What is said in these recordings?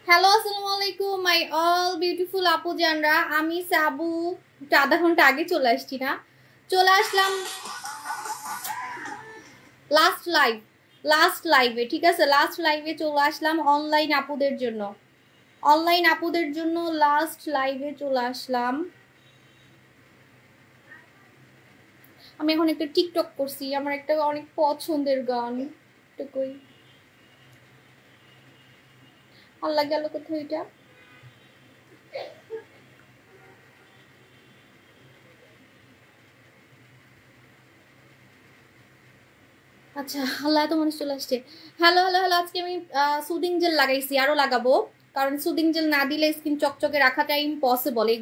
Hello আসসালামু আলাইকুম my all beautiful আপু জানরা, আমি সাবু আধা ঘন্টা আগে চলে আসছি না, চলে আসলাম লাস্ট লাইভে। ঠিক আছে, লাস্ট লাইভে চলে আসলাম অনলাইন আপুদের জন্য লাস্ট লাইভে চলে আসলাম। আমি এখন একটা টিকটক করছি, আমার একটা অনেক পছন্দের গান, কই আল্লাহ গেল কোথায় এটা। আচ্ছা, আল্লাহ এত মানুষ চলে আসছে। হ্যালো হ্যালো হ্যালো, আজকে আমি সুদিং জেল লাগাইছি, আরো লাগাবো, কারণ সুদিং জেল না দিলে স্কিন চকচকে রাখাটা ইম্পসিবল। এই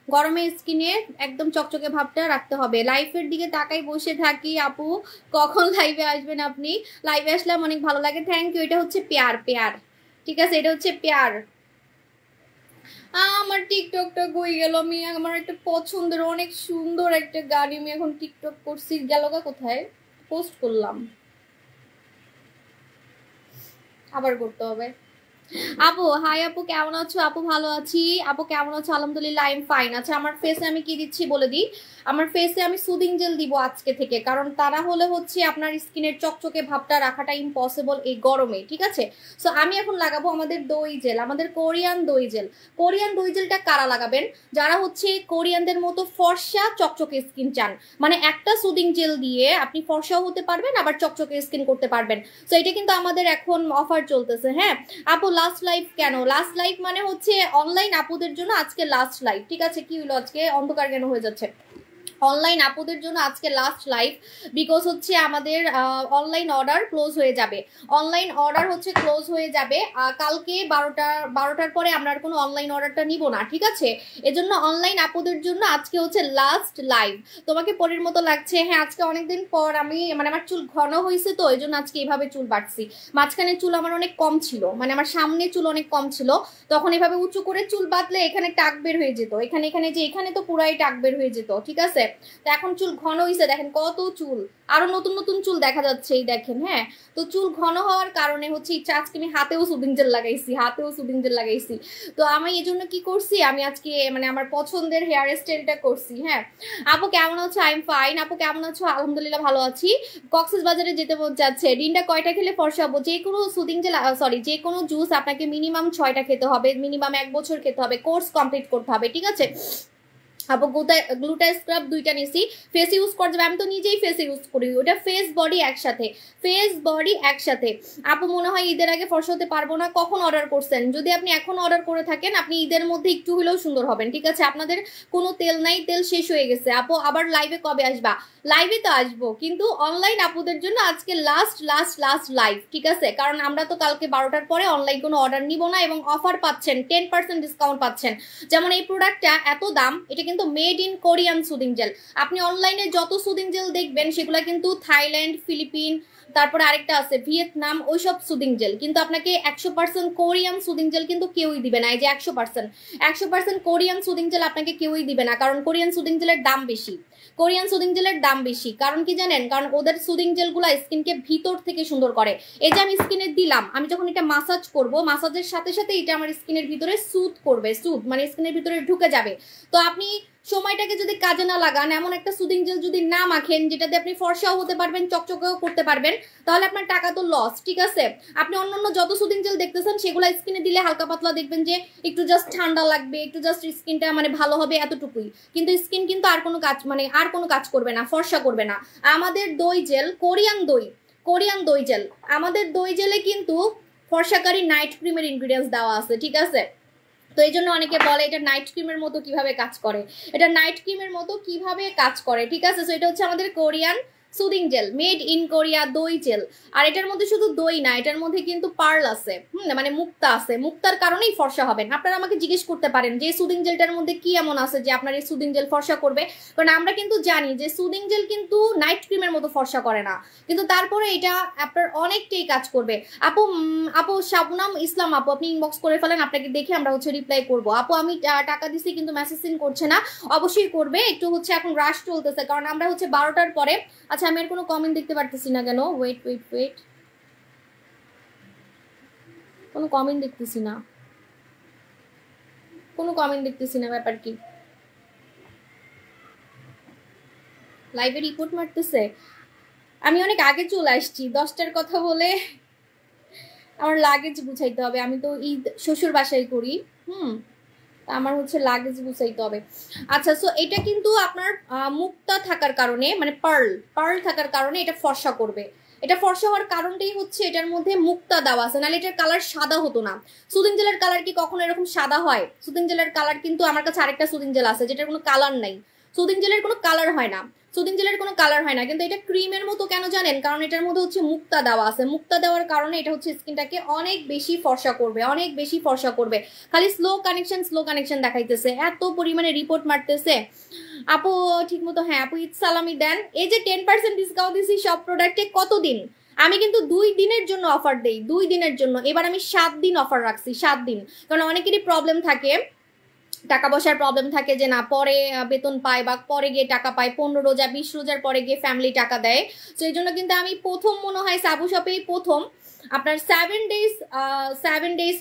গরমে স্কিনে একদম চকচকে ভাবটা রাখতে হবে। লাইফের দিকে তাকাই বসে থাকি আপু, কখন লাইভে আসবেন আপনি? লাইভে আসলাম, অনেক ভালো লাগে, থ্যাংক ইউ। এটা হচ্ছে পেয়ার, ঠিক আছে, এটা হচ্ছে পেয়ার। আমার টিকটকটা গই গেল। আমি আমার একটা পছন্দের অনেক সুন্দর একটা গান আমি এখন টিকটক করছি, গেল কোথায়, পোস্ট করলাম, আবার করতে হবে। আপু হাই আপু, কেমন আছো? আপু ভালো আছি। আপু কেমন আছো? আলহামদুলিল্লাহ আই এম ফাইন। আচ্ছা, আমার ফেসে আমি কি দিচ্ছি বলে দিই। আমার ফেসে আমি সুদিং জেল দিব আজকে থেকে, কারণ তারা হলে হচ্ছে আপনার স্কিনের চকচকে ভাবটা রাখাটা ইম্পসিবল এই গরমে। ঠিক আছে, সো আমি এখন লাগাবো আমাদের দই জেল, আমাদের কোরিয়ান দই জেল। কোরিয়ান দই জেলটা কারা লাগাবেন? যারা হচ্ছে কোরিয়ানদের মতো ফর্সা চকচকে স্কিন চান, মানে একটা সুদিং জেল দিয়ে আপনি ফর্সাও হতে পারবেন, আবার চকচকে স্কিন করতে পারবেন। সো এটা কিন্তু আমাদের এখন অফার চলতেছে। হ্যাঁ আপু, লাস্ট লাইভ কেন? লাস্ট লাইভ মানে হচ্ছে অনলাইন আপুদের জন্য আজকে লাস্ট লাইভ। ঠিক আছে, কি হলো আজকে অন্ধকার কেন হয়ে যাচ্ছে? অনলাইন আপুদের জন্য আজকে লাস্ট লাইভ, বিকজ হচ্ছে আমাদের অনলাইন অর্ডার ক্লোজ হয়ে যাবে। অনলাইন অর্ডার হচ্ছে ক্লোজ হয়ে যাবে কালকে 12টার পরে আমরা আর কোনো অনলাইন অর্ডারটা নিব না। ঠিক আছে, এজন্য অনলাইন আপুদের জন্য আজকে হচ্ছে লাস্ট লাইভ। তোমাকে পরের মতো লাগছে? হ্যাঁ, আজকে অনেকদিন পর আমি মানে আমার চুল ঘন হয়েছে, তো এই জন্য আজকে এইভাবে চুল বাড়ছি। মাঝখানে চুল আমার অনেক কম ছিল, মানে আমার সামনে চুল অনেক কম ছিল, তখন এভাবে উঁচু করে চুল বাঁধলে এখানে টাক বের হয়ে যেত, এখানে যে এখানে তো পুরাই টাক বের হয়ে যেত। ঠিক আছে, তো এখন চুল ঘন হয়েছে, দেখেন কত চুল, আরো নতুন নতুন চুল দেখা যাচ্ছে, এই দেখেন। হ্যাঁ, তো চুল ঘন হওয়ার কারণে হচ্ছে ইচ্ছা, আজকে আমি হাতেও সুদিং জেল লাগাইছি। তো আমি এই জন্য কি করছি, আমি আজকে মানে আমার পছন্দের হেয়ার স্টাইলটা করছি। হ্যাঁ আপু কেমন আছো? I am fine. আপু কেমন আছো? আলহামদুলিল্লাহ ভালো আছি। কক্সেস বাজারে যেতে মন যাচ্ছে, দিনটা কয়টা খেলে ফর্সা হবো? যে কোনো সুদিং জেল সরি যে কোনো জুস আপনাকে মিনিমাম 6টা খেতে হবে, মিনিমাম 1 বছর খেতে হবে, কোর্স কমপ্লিট করতে হবে। ঠিক আছে আপু, গ্লুটা স্ক্রাব 2টা নিছি, ফেস ইউজ করা যাবে, আমি তো নিজেই ফেস ইউজ করি, ওটা ফেস বডি একসাথে। আপু মনে হয় ঈদের আগে ফর্সা হতে পারবো না, কখন অর্ডার করছেন? যদি আপনি এখন অর্ডার করে থাকেন, আপনি ঈদের মধ্যে একটু হলেও সুন্দর হবেন। ঠিক আছে, আপনাদের কোনো তেল নাই, তেল শেষ হয়ে গেছে। আপু আবার লাইভে কবে আসবা? লাইভে তো আসবো, কিন্তু অনলাইন আপুদের জন্য আজকে লাস্ট লাইভ। ঠিক আছে, কারণ আমরা তো কালকে 12টার পরে অনলাইন কোনো অর্ডার নিব না, এবং অফার পাচ্ছেন, 10% ডিসকাউন্ট পাচ্ছেন। যেমন এই প্রোডাক্টটা এত দাম, এটা কিন্তু made in Korean soothing jail. আপনি অনলাইনে যত সুদিং জেল দেখবেন সেগুলো কিন্তু থাইল্যান্ড, ফিলিপিন, তারপরে আরেকটা আছে ভিয়েতনাম, ওইসব সুদিং জেল, কিন্তু আপনাকে 100% কোরিয়ান সুদিং জেল কিন্তু কেউই দিবে না। এই যে 100% কোরিয়ান সুদিং জেল আপনাকে কেউই দিবে না, কারণ কোরিয়ান সুদিং জেলের দাম বেশি। কারণ কি জানেন? কারণ ওদের সুদিং জেলগুলো স্কিনকে ভিতর থেকে সুন্দর করে। এই যে আমি স্কিনে দিলাম, আমি যখন এটা মাসাজ করব, মাসাজের সাথে সাথে এটা আমার স্কিনের ভিতরে সুদ করবে, মানে স্কিনের ভিতরে ঢুকে যাবে। তো আপনি সময়টাকে যদি কাজে না লাগান, এমন একটা সুদিং জেল যদি না মাখেন যেটাতে আপনি ফর্সাও হতে পারবেন, চকচকেও করতে পারবেন, তাহলে আপনার টাকা তো লস। ঠিক আছে, আপনি অন্যান্য যত সুদিং জেল দেখতেছেন সেগুলো স্কিনে দিলে হালকা পাতলা দেখবেন যে একটু জাস্ট ঠান্ডা লাগবে, একটু জাস্ট স্কিনটা মানে ভালো হবে, এতটুকুই। কিন্তু স্কিন কিন্তু আর কোনো কাজ করবে না, ফর্সা করবে না। আমাদের দই জেল কোরিয়ান দই জেল, আমাদের দই জেলে কিন্তু ফর্সাকারী নাইট ক্রিমের ইনগ্রিডিয়েন্টস দেওয়া আছে। ঠিক আছে, তো এই জন্য অনেকে বলে এটা নাইট ক্রিমের মতো কিভাবে কাজ করে। ঠিক আছে, তো এটা হচ্ছে আমাদের Korean soothing jail, made in Korea দই জেল। আর এটার মধ্যে শুধু দই না, এটার মধ্যে কিন্তু পার্ল আছে, মানে মুক্তা আছে, মুক্তার কারণেই ফর্সা হবেন। আপনারা আমাকে জিজ্ঞেস করতে পারেন যে সুদিং জেলটার মধ্যে কি এমন আছে যে আপনার এই সুদিং জেল ফর্সা করবে, কারণ আমরা কিন্তু জানি যে সুদিং জেল কিন্তু নাইট ক্রিমের মতো ফর্সা করে না, কিন্তু তারপরে এটা আপনার অনেকটাই কাজ করবে। আপু শাবনাম ইসলাম আপু, আপনি ইনবক্স করে ফেলেন, আপনাকে দেখে আমরা হচ্ছে রিপ্লাই করবো। আপু আমি টাকা দিছি কিন্তু মেসেজ সিন করছে না, অবশ্যই করবে, একটু হচ্ছে এখন রাশ চলতেছে, কারণ আমরা হচ্ছে 12টার পরে। আচ্ছা, আমি আর কোনো কমেন্ট দেখতে পারতেছি না কেন, ওয়েট, কোনো কমেন্ট দেখতেছি না। কোনো কমেন্ট দেখতেছি না, ব্যাপার কি? লাইভে রিপোর্ট মারতেছে। আমি অনেক আগে চলে আসছি, 10টার কথা বলে আমার লাগেজ গুছাইতে হবে। আমি তো ঈদ শ্বশুর বাসায় করি, আমার হচ্ছে লাগেজ গুছাইতে হবে। আচ্ছা, সো এটা কিন্তু আপনার মুক্তা থাকার কারণে, মানে পার্ল থাকার কারণে এটা ফর্সা করবে। এটা ফর্সা হওয়ার কারণটাই হচ্ছে এটার মধ্যে মুক্তা দেওয়া আছে, নাহলে এটার কালার সাদা হতো না। সুদিং জেলের কালার কি কখনো এরকম সাদা হয়? সুদিং জেলের কালার কিন্তু আমার কাছে আরেকটা সুদিং জেল আছে যেটার কোনো কালার নাই। সুদিং জেলের কোনো কালার হয় না, সুদিং জেলের কোনো কালার হয় না, কিন্তু এটা ক্রিমের মতো কেন জানেন? কারণ এটার মধ্যে হচ্ছে মুক্তা দেওয়া আছে। মুক্তা দেওয়ার কারণে এটা হচ্ছে স্কিনটাকে অনেক বেশি ফর্সা করবে, অনেক বেশি ফর্সা করবে। খালি স্লো কানেকশন দেখাইতেছে, এত পরিমাণে রিপোর্ট মারতেছে। আপু ঠিক মতো, হ্যাঁ আপু ঈদ সালামি দেন। এই যে 10% ডিসকাউন্ট দিছি সব প্রোডাক্টে, কতদিন? আমি কিন্তু 2 দিনের জন্য অফার দেই, 2 দিনের জন্য। এবার আমি 7 দিন অফার রাখছি, 7 দিন। কারণ অনেকেরই প্রবলেম থাকে, টাকা পয়সার প্রবলেম থাকে, যে না পরে বেতন পায় বা পরে গিয়ে টাকা পায়, 15 রোজা 20 রোজার পরে গিয়ে ফ্যামিলি টাকা দেয়। তো এই জন্য কিন্তু আমি প্রথম মনে হয় সাবু শপেই প্রথম আপনার 7 ডেজ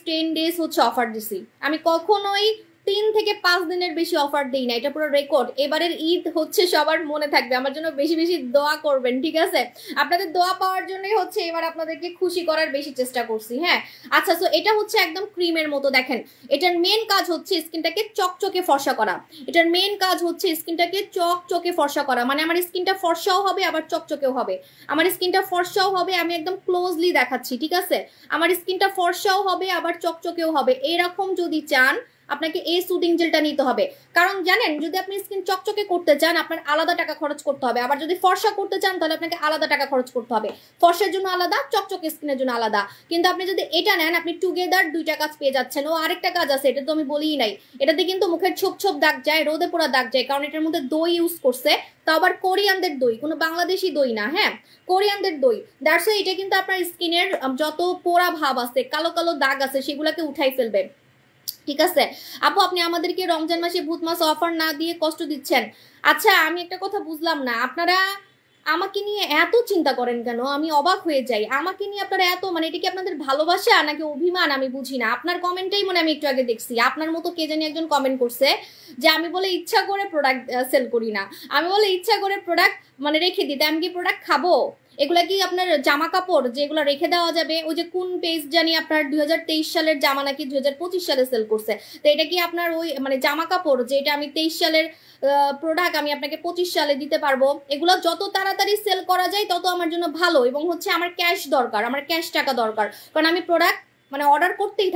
10 ডেজ হচ্ছে অফার দিছি। আমি কখনোই 3 থেকে 5 দিনের বেশি অফার দিই না, এটা পুরো রেকর্ড। এবারের ঈদ হচ্ছে সবার মনে থাকবে, আমার জন্য বেশি বেশি দোয়া করবেন, ঠিক আছে? আপনাদের দোয়া পাওয়ার জন্যই হচ্ছে এবার আপনাদেরকে খুশি করার বেশি চেষ্টা করছি, হ্যাঁ। আচ্ছা, সো এটা হচ্ছে একদম ক্রিমের মতো, দেখেন এটার মেন কাজ হচ্ছে স্কিনটাকে চকচকে ফর্সা করা। এটার মেন কাজ হচ্ছে স্কিনটাকে চকচকে ফর্সা করা, মানে আমার স্কিনটা ফর্সাও হবে আবার চকচকেও হবে। আমার স্কিনটা ফর্সাও হবে, আমি একদম ক্লোজলি দেখাচ্ছি, ঠিক আছে? আমার স্কিনটা ফর্সাও হবে আবার চকচকেও হবে। এরকম যদি চান আপনাকে এই সুদিং জেলটা নিতে হবে। কারণ জানেন, যদি আপনি স্কিন চকচকে করতে চান আপনার আলাদা টাকা খরচ করতে হবে, আবার যদি ফর্সা করতে চান তাহলে আপনাকে আলাদা টাকা খরচ করতে হবে। ফর্সার জন্য আলাদা, চকচকে স্কিনের জন্য আলাদা। কিন্তু আপনি যদি এটা নেন, আপনি টুগেদার 2টা কাজ পেয়ে যাচ্ছেন। ও আরেকটা কাজ আছে, এটা তো আমি বলিই নাই, এটাতে কিন্তু মুখের ছোপ ছোপ দাগ যায়, রোদে পোড়া দাগ যায়, কারণ এটার মধ্যে দই ইউজ করছে। তা আবার কোরিয়ানদের দই, কোনো বাংলাদেশি দই না, হ্যাঁ, কোরিয়ানদের দই। দ্যাটস ওয়াই এটা কিন্তু আপনার স্কিনের যত পোড়া ভাব আছে, কালো কালো দাগ আছে, সেগুলোকে উঠাই ফেলবে, ঠিক আছে? আপু আপনি আমাদেরকে রমজান মাসে ভূত মাস অফার না দিয়ে কষ্ট দিচ্ছেন। আচ্ছা, আমি একটা কথা বুঝলাম না, আপনারা আমাকে নিয়ে এত চিন্তা করেন কেন? আমি অবাক হয়ে যাই, আমাকে নিয়ে আপনারা এত, মানে এটা কি আপনাদের ভালোবাসা নাকি অভিমান? আমি বুঝি না। আপনার কমেন্টটাই মনে আমি একটু আগে দেখছি, আপনার মতো কে জানি একজন কমেন্ট করছে যে আমি বলে ইচ্ছা করে প্রোডাক্ট সেল করি না, আমি বলে ইচ্ছা করে প্রোডাক্ট মানে রেখে দিতে, আমি কি প্রোডাক্ট খাবো? এগুলা কি আপনার জামা কাপড় যেগুলো রেখে দেওয়া যাবে? ওই যে কোন পেজ জানি আপনার 2023 সালের জামা নাকি 2025 সালে সেল করছে, তো এটা কি আপনার ওই মানে জামা কাপড় যেটা আমি 23 সালের প্রোডাক্ট আমি আপনাকে 25 সালে দিতে পারবো? এগুলো যত তাড়াতাড়ি সেল করা যায় তত আমার জন্য ভালো, এবং হচ্ছে আমার ক্যাশ দরকার, আমার ক্যাশ টাকা দরকার, কারণ আমি প্রোডাক্ট মানে অর্ডার করতেই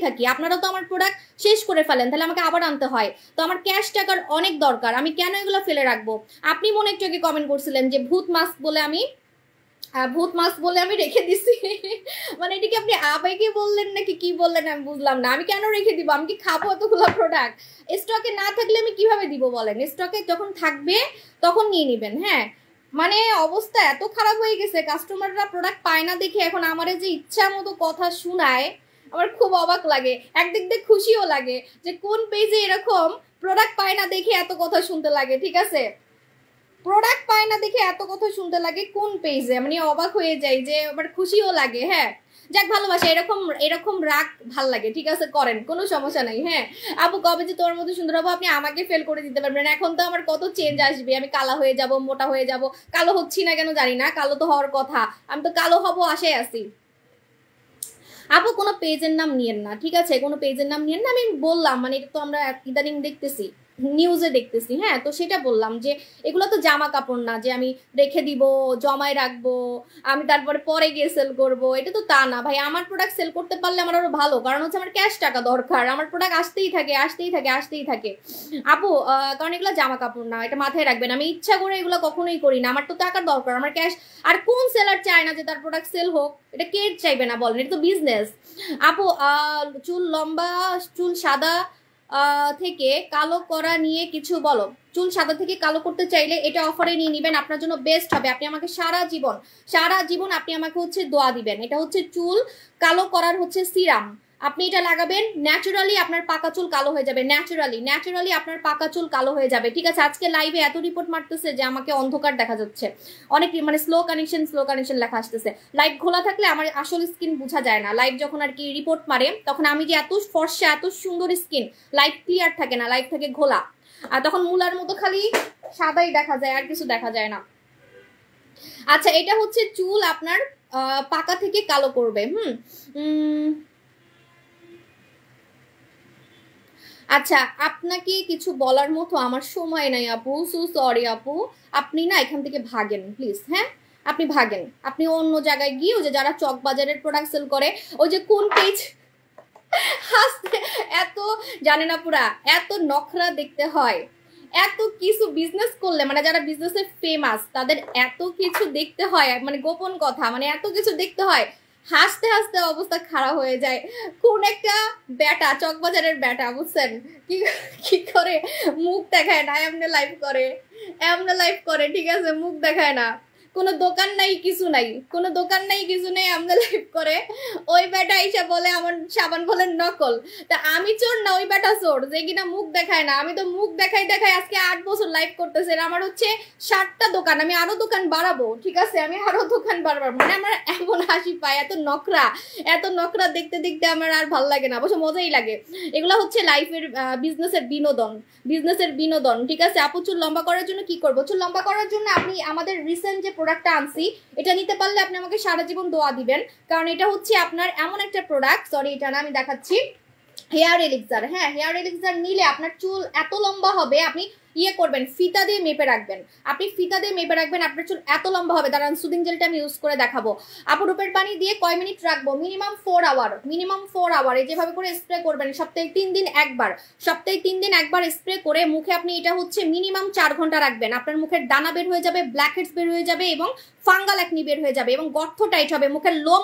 থাকি। আপনারা তো আমার প্রোডাক্ট শেষ করে ফেলেন, তাহলে আমাকে আবার আনতে হয়, তো আমার ক্যাশ টাকার অনেক দরকার, আমি কেন এগুলো ফেলে রাখবো? আপনি মনে একটু আগে কমেন্ট করছিলেন যে ভূত মাস্ক বলে আমি রেখে দিছি মানে এটা কি আপনি আবেগে বললেন নাকি কি বললেন আমি বুঝলাম না। আমি কেন রেখে দিব? আমি কি খাবো এতগুলো প্রোডাক্ট? স্টকে না থাকলে আমি কিভাবে দিব বলেন? স্টকে যখন থাকবে তখন নিয়ে নেবেন, হ্যাঁ। মানে অবস্থা এত খারাপ হয়ে গেছে, কাস্টমাররা প্রোডাক্ট পায় না দেখে এখন আমারে যে ইচ্ছা মতো কথা শোনায়, আমার খুব অবাক লাগে। একদিক দিয়ে খুশিও লাগে যে কোন পেজে এরকম প্রোডাক্ট পায় না দেখে এত কথা শুনতে লাগে, ঠিক আছে? প্রোডাক্ট পায় না দেখে এত কথা শুনতে লাগে কোন পেজে, মানে অবাক হয়ে যাই, যে আবার খুশিও লাগে, হ্যাঁ। যাক, ভালোবাসা এরকম রাগ ভাল লাগে, ঠিক আছে, করেন, কোনো সমস্যা নাই, হ্যাঁ। আপু কবে যে তোর মতো সুন্দর হবো আপনি আমাকে ফেল করে দিতে পারবেন? এখন তো আমার কত চেঞ্জ আসবে, আমি কালা হয়ে যাব, মোটা হয়ে যাব। কালো হচ্ছি না কেন জানি না, কালো তো হওয়ার কথা, আমি তো কালো হব আশায় আছি। আপু কোনো পেজের নাম নিয়েন না, ঠিক আছে, কোনো পেজের নাম নিয়েন না। আমি বললাম মানে এটা তো আমরা ইদানিং দেখতেছি, নিউজে দেখতেছি, হ্যাঁ, তো সেটা বললাম যে এগুলো তো জামা কাপড় না যে আমি রেখে দিব, জমায় রাখবো, আমি তারপরে পরে গিয়ে সেল করব, এটা তো তা না ভাই। আমার প্রোডাক্ট সেল করতে পারলে আমার আরো ভালো, কারণ হচ্ছে আমার ক্যাশ টাকা দরকার, আমার প্রোডাক্ট আসতেই থাকে আপু। কারণ এগুলো জামা কাপড় না, এটা মাথায় রাখবেন। আমি ইচ্ছা করে এগুলো কখনোই করি না, আমার তো টাকার দরকার, আমার ক্যাশ। আর কোন সেলার চায় না যে তার প্রোডাক্ট সেল হোক? এটা কে চাইবে না বলেন? এটা তো বিজনেস। আপু চুল লম্বা, চুল সাদা থেকে কালো করা নিয়ে কিছু বলো। চুল সাদা থেকে কালো করতে চাইলে এটা অফারে নিয়ে নেবেন, আপনার জন্য বেস্ট হবে। আপনি আমাকে সারা জীবন আপনি আমাকে হচ্ছে দোয়া দিবেন। এটা হচ্ছে চুল কালো করার হচ্ছে সিরাম, আপনি এটা লাগাবেন, ন্যাচারালি আপনার পাকা চুল কালো হয়ে যাবে, ন্যাচারালি আপনার পাকা চুল কালো হয়ে যাবে। ঠিক আছে, আজকে লাইভে এত রিপোর্ট মারতেছে যে আমাকে অন্ধকার দেখা যাচ্ছে, অনেক মানে স্লো কানেকশন লেখা আসতেছে। লাইভ খোলা থাকলে আমার আসল স্কিন বোঝা যায় না, লাইভ যখন আর কি রিপোর্ট মারে তখন আমি যে এত ফর্সা এত সুন্দর স্কিন, লাইভ ক্লিয়ার থাকে না, লাইভ থাকে ঘোলা, আর তখন মুলার মতো খালি সাদাই দেখা যায়, আর কিছু দেখা যায় না। আচ্ছা, এটা হচ্ছে চুল আপনার পাকা থেকে কালো করবে। আচ্ছা, আপনাকে কিছু বলার মতো আমার সময় নাই আপু, সো সরি আপু, আপনি না এখান থেকে ভাগেন প্লিজ। হ্যাঁ, আপনি ভাগেন, আপনি অন্য জায়গায় গিয়ে ওই যে যারা চক বাজারের প্রোডাক্ট সেল করে, ওই যে কোন পেজ হাসতে এত জানে না পুরা, এত নখরা দেখতে হয়, এত কিছু বিজনেস করলে মানে যারা বিজনেসে ফেমাস তাদের এত কিছু দেখতে হয়, মানে গোপন কথা, মানে এত কিছু দেখতে হয়, হাসতে হাসতে অবস্থা খারাপ হয়ে যায়। কোন একটা ব্যাটা, চকবাজারের ব্যাটা, বুঝছেন কি কি করে মুখ দেখায় না, এমনি লাইভ করে, ঠিক আছে, মুখ দেখায় না, কোনো দোকান নাই কিছু নাই, কোনো দোকান নাই কিছু নেই, আমরা লাইভ করে। ওই বেটা এসে বলে আমার সাবান বলেন নকল, তা আমি চোর না ওই বেটা চোর যে কিনা মুখ দেখায় না? আমি তো মুখ দেখাই আজকে 8 বছর লাইভ করতেছে, আমার হচ্ছে 7টা দোকান, আমি আরো দোকান বাড়াবো, ঠিক আছে, আমি আরো দোকান বাড়াবো, মানে আমার এমন হাসি পায়, এত নকরা দেখতে দেখতে আমার আর ভালো লাগে না, অবশ্য মজাই লাগে। এগুলো হচ্ছে লাইফের বিজনেসের বিনোদন, ঠিক আছে। আপু চুল লম্বা করার জন্য কি করবো? চুল লম্বা করার জন্য আপনি আমাদের রিসেন্ট যে প্রোডাক্টটা আনছি এটা নিতে পারলে আপনি আমাকে সারা জীবন দোয়া দিবেন, কারণ এটা হচ্ছে আপনার এমন একটা প্রোডাক্ট, সরি এটা না, আমি দেখাচ্ছি, হেয়ার এলিক্সার। হ্যাঁ, হেয়ার এলিক্সার নিলে আপনার চুল এত লম্বা হবে, আপনি করবেন, ফিতা দিয়ে মেপে রাখবেন, আপনার চুল এত লম্বা হবে। দাঁড়ান, সুদিং জেলটা আমি ইউজ করে দেখাবো। আপু রূপের পানি দিয়ে কয় মিনিট রাখবো? মিনিমাম 4 আওয়ার, যেভাবে করে স্প্রে করবেন, সপ্তাহে 3 দিন একবার স্প্রে করে মুখে আপনি এটা হচ্ছে মিনিমাম 4 ঘন্টা রাখবেন। আপনার মুখের দানা বের হয়ে যাবে, ব্ল্যাক হেডস বের হয়ে যাবে এবং ফাঙ্গাল একনি বের হয়ে যাবে এবং গর্ত টাইট হবে, মুখের লোম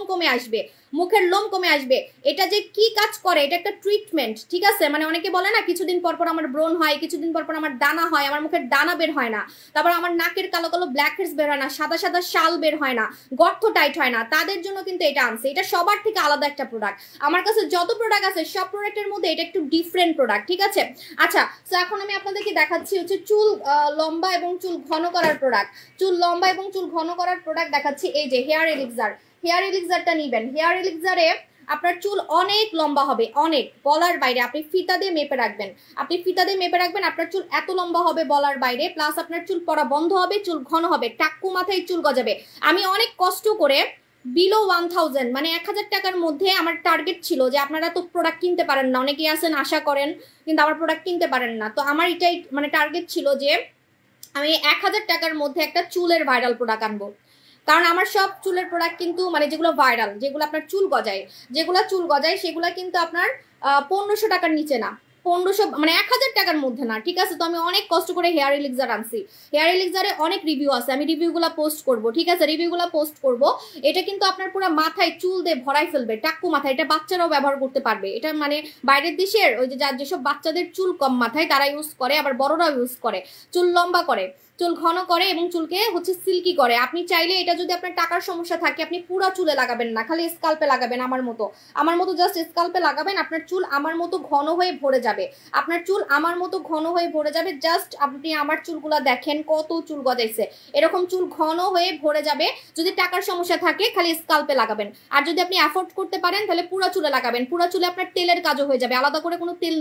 কমে আসবে। এটা যে কি কাজ করে, এটা একটা ট্রিটমেন্ট, ঠিক আছে। মানে অনেকে বলে না কিছুদিন পর পর আমার ব্রণ হয়, কিছুদিন পর পর আমার দানা হয়, আমার মুখের দানা বের হয় না, তারপর আমার নাকের কালো কালো ব্ল্যাক হেডস বের হয় না, সাদা সাদা শাল বের হয় না, গর্ত টাইট হয় না, তাদের জন্য কিন্তু এটা আনছে। এটা সবার থেকে আলাদা একটা প্রোডাক্ট। আমার কাছে যত প্রোডাক্ট আছে সব প্রোডাক্টের মধ্যে এটা একটু ডিফারেন্ট প্রোডাক্ট, ঠিক আছে। আচ্ছা, তো এখন আমি আপনাদেরকে দেখাচ্ছি হচ্ছে চুল লম্বা এবং চুল ঘন করার প্রোডাক্ট দেখাচ্ছি। এই যে হেয়ার এলিক্সারটা নিবেন। হেয়ার এলিক্সারে আপনার চুল অনেক লম্বা হবে, অনেক, বলার বাইরে। আপনি ফিতা দিয়ে মেপে রাখবেন, আপনার চুল এত লম্বা হবে বলার বাইরে, প্লাস আপনার চুল পড়া বন্ধ হবে, চুল ঘন হবে, টাক্কু মাথায় চুল গজাবে। আমি অনেক কষ্ট করে বিলো 1000 মানে 1000 টাকার মধ্যে আমার টার্গেট ছিল যে আপনারা তো প্রোডাক্ট কিনতে পারেন না, অনেকেই আছেন আশা করেন কিন্তু আমার প্রোডাক্ট কিনতে পারেন না, তো আমার এটাই মানে টার্গেট ছিল যে আমি 1000 টাকার মধ্যে একটা চুলের ভাইরাল প্রোডাক্ট আনবো। কারণ আমার সব চুলের প্রোডাক্ট কিন্তু মানে যেগুলো ভাইরাল, যেগুলো আপনার চুল গজায় সেগুলো কিন্তু আপনার 1500 টাকার নিচে না, 1500 মানে 1000 টাকার মধ্যে না, ঠিক আছে। তো আমি অনেক কষ্ট করে হেয়ার এলিক্সার আনছি। হেয়ার এলিক্সারে অনেক রিভিউ আছে, আমি রিভিউগুলো পোস্ট করব, ঠিক আছে, এটা কিন্তু আপনার পুরো মাথায় চুল দিয়ে ভরাই ফেলবে, টাক্কু মাথায়। এটা বাচ্চারাও ব্যবহার করতে পারবে, এটা মানে বাইরের দেশের ওই যে যেসব বাচ্চাদের চুল কম মাথায় তারা ইউজ করে, আবার বড়রাও ইউজ করে, চুল লম্বা করে, চুল ঘন করে এবং চুলকে হচ্ছে সিল্কি করে। আপনি চাইলে এটা যদি আপনার টাকার সমস্যা থাকে আপনি পুরো চুলে লাগাবেন না, খালি স্কাল্পে লাগাবেন, আমার মতো জাস্ট স্কাল্পে লাগাবেন, আপনার চুল আমার মতো ঘন হয়ে ভরে যাবে, জাস্ট আপনি আমার চুলগুলা দেখেন কত চুল গজাইছে, এরকম চুল ঘন হয়ে ভরে যাবে। যদি টাকার সমস্যা থাকে খালি স্কাল্পে লাগাবেন, আর যদি আপনি অ্যাফোর্ড করতে পারেন তাহলে পুরো চুলে লাগাবেন। পুরো চুলে আপনার তেলের কাজও হয়ে যাবে, আলাদা করে কোনো তেল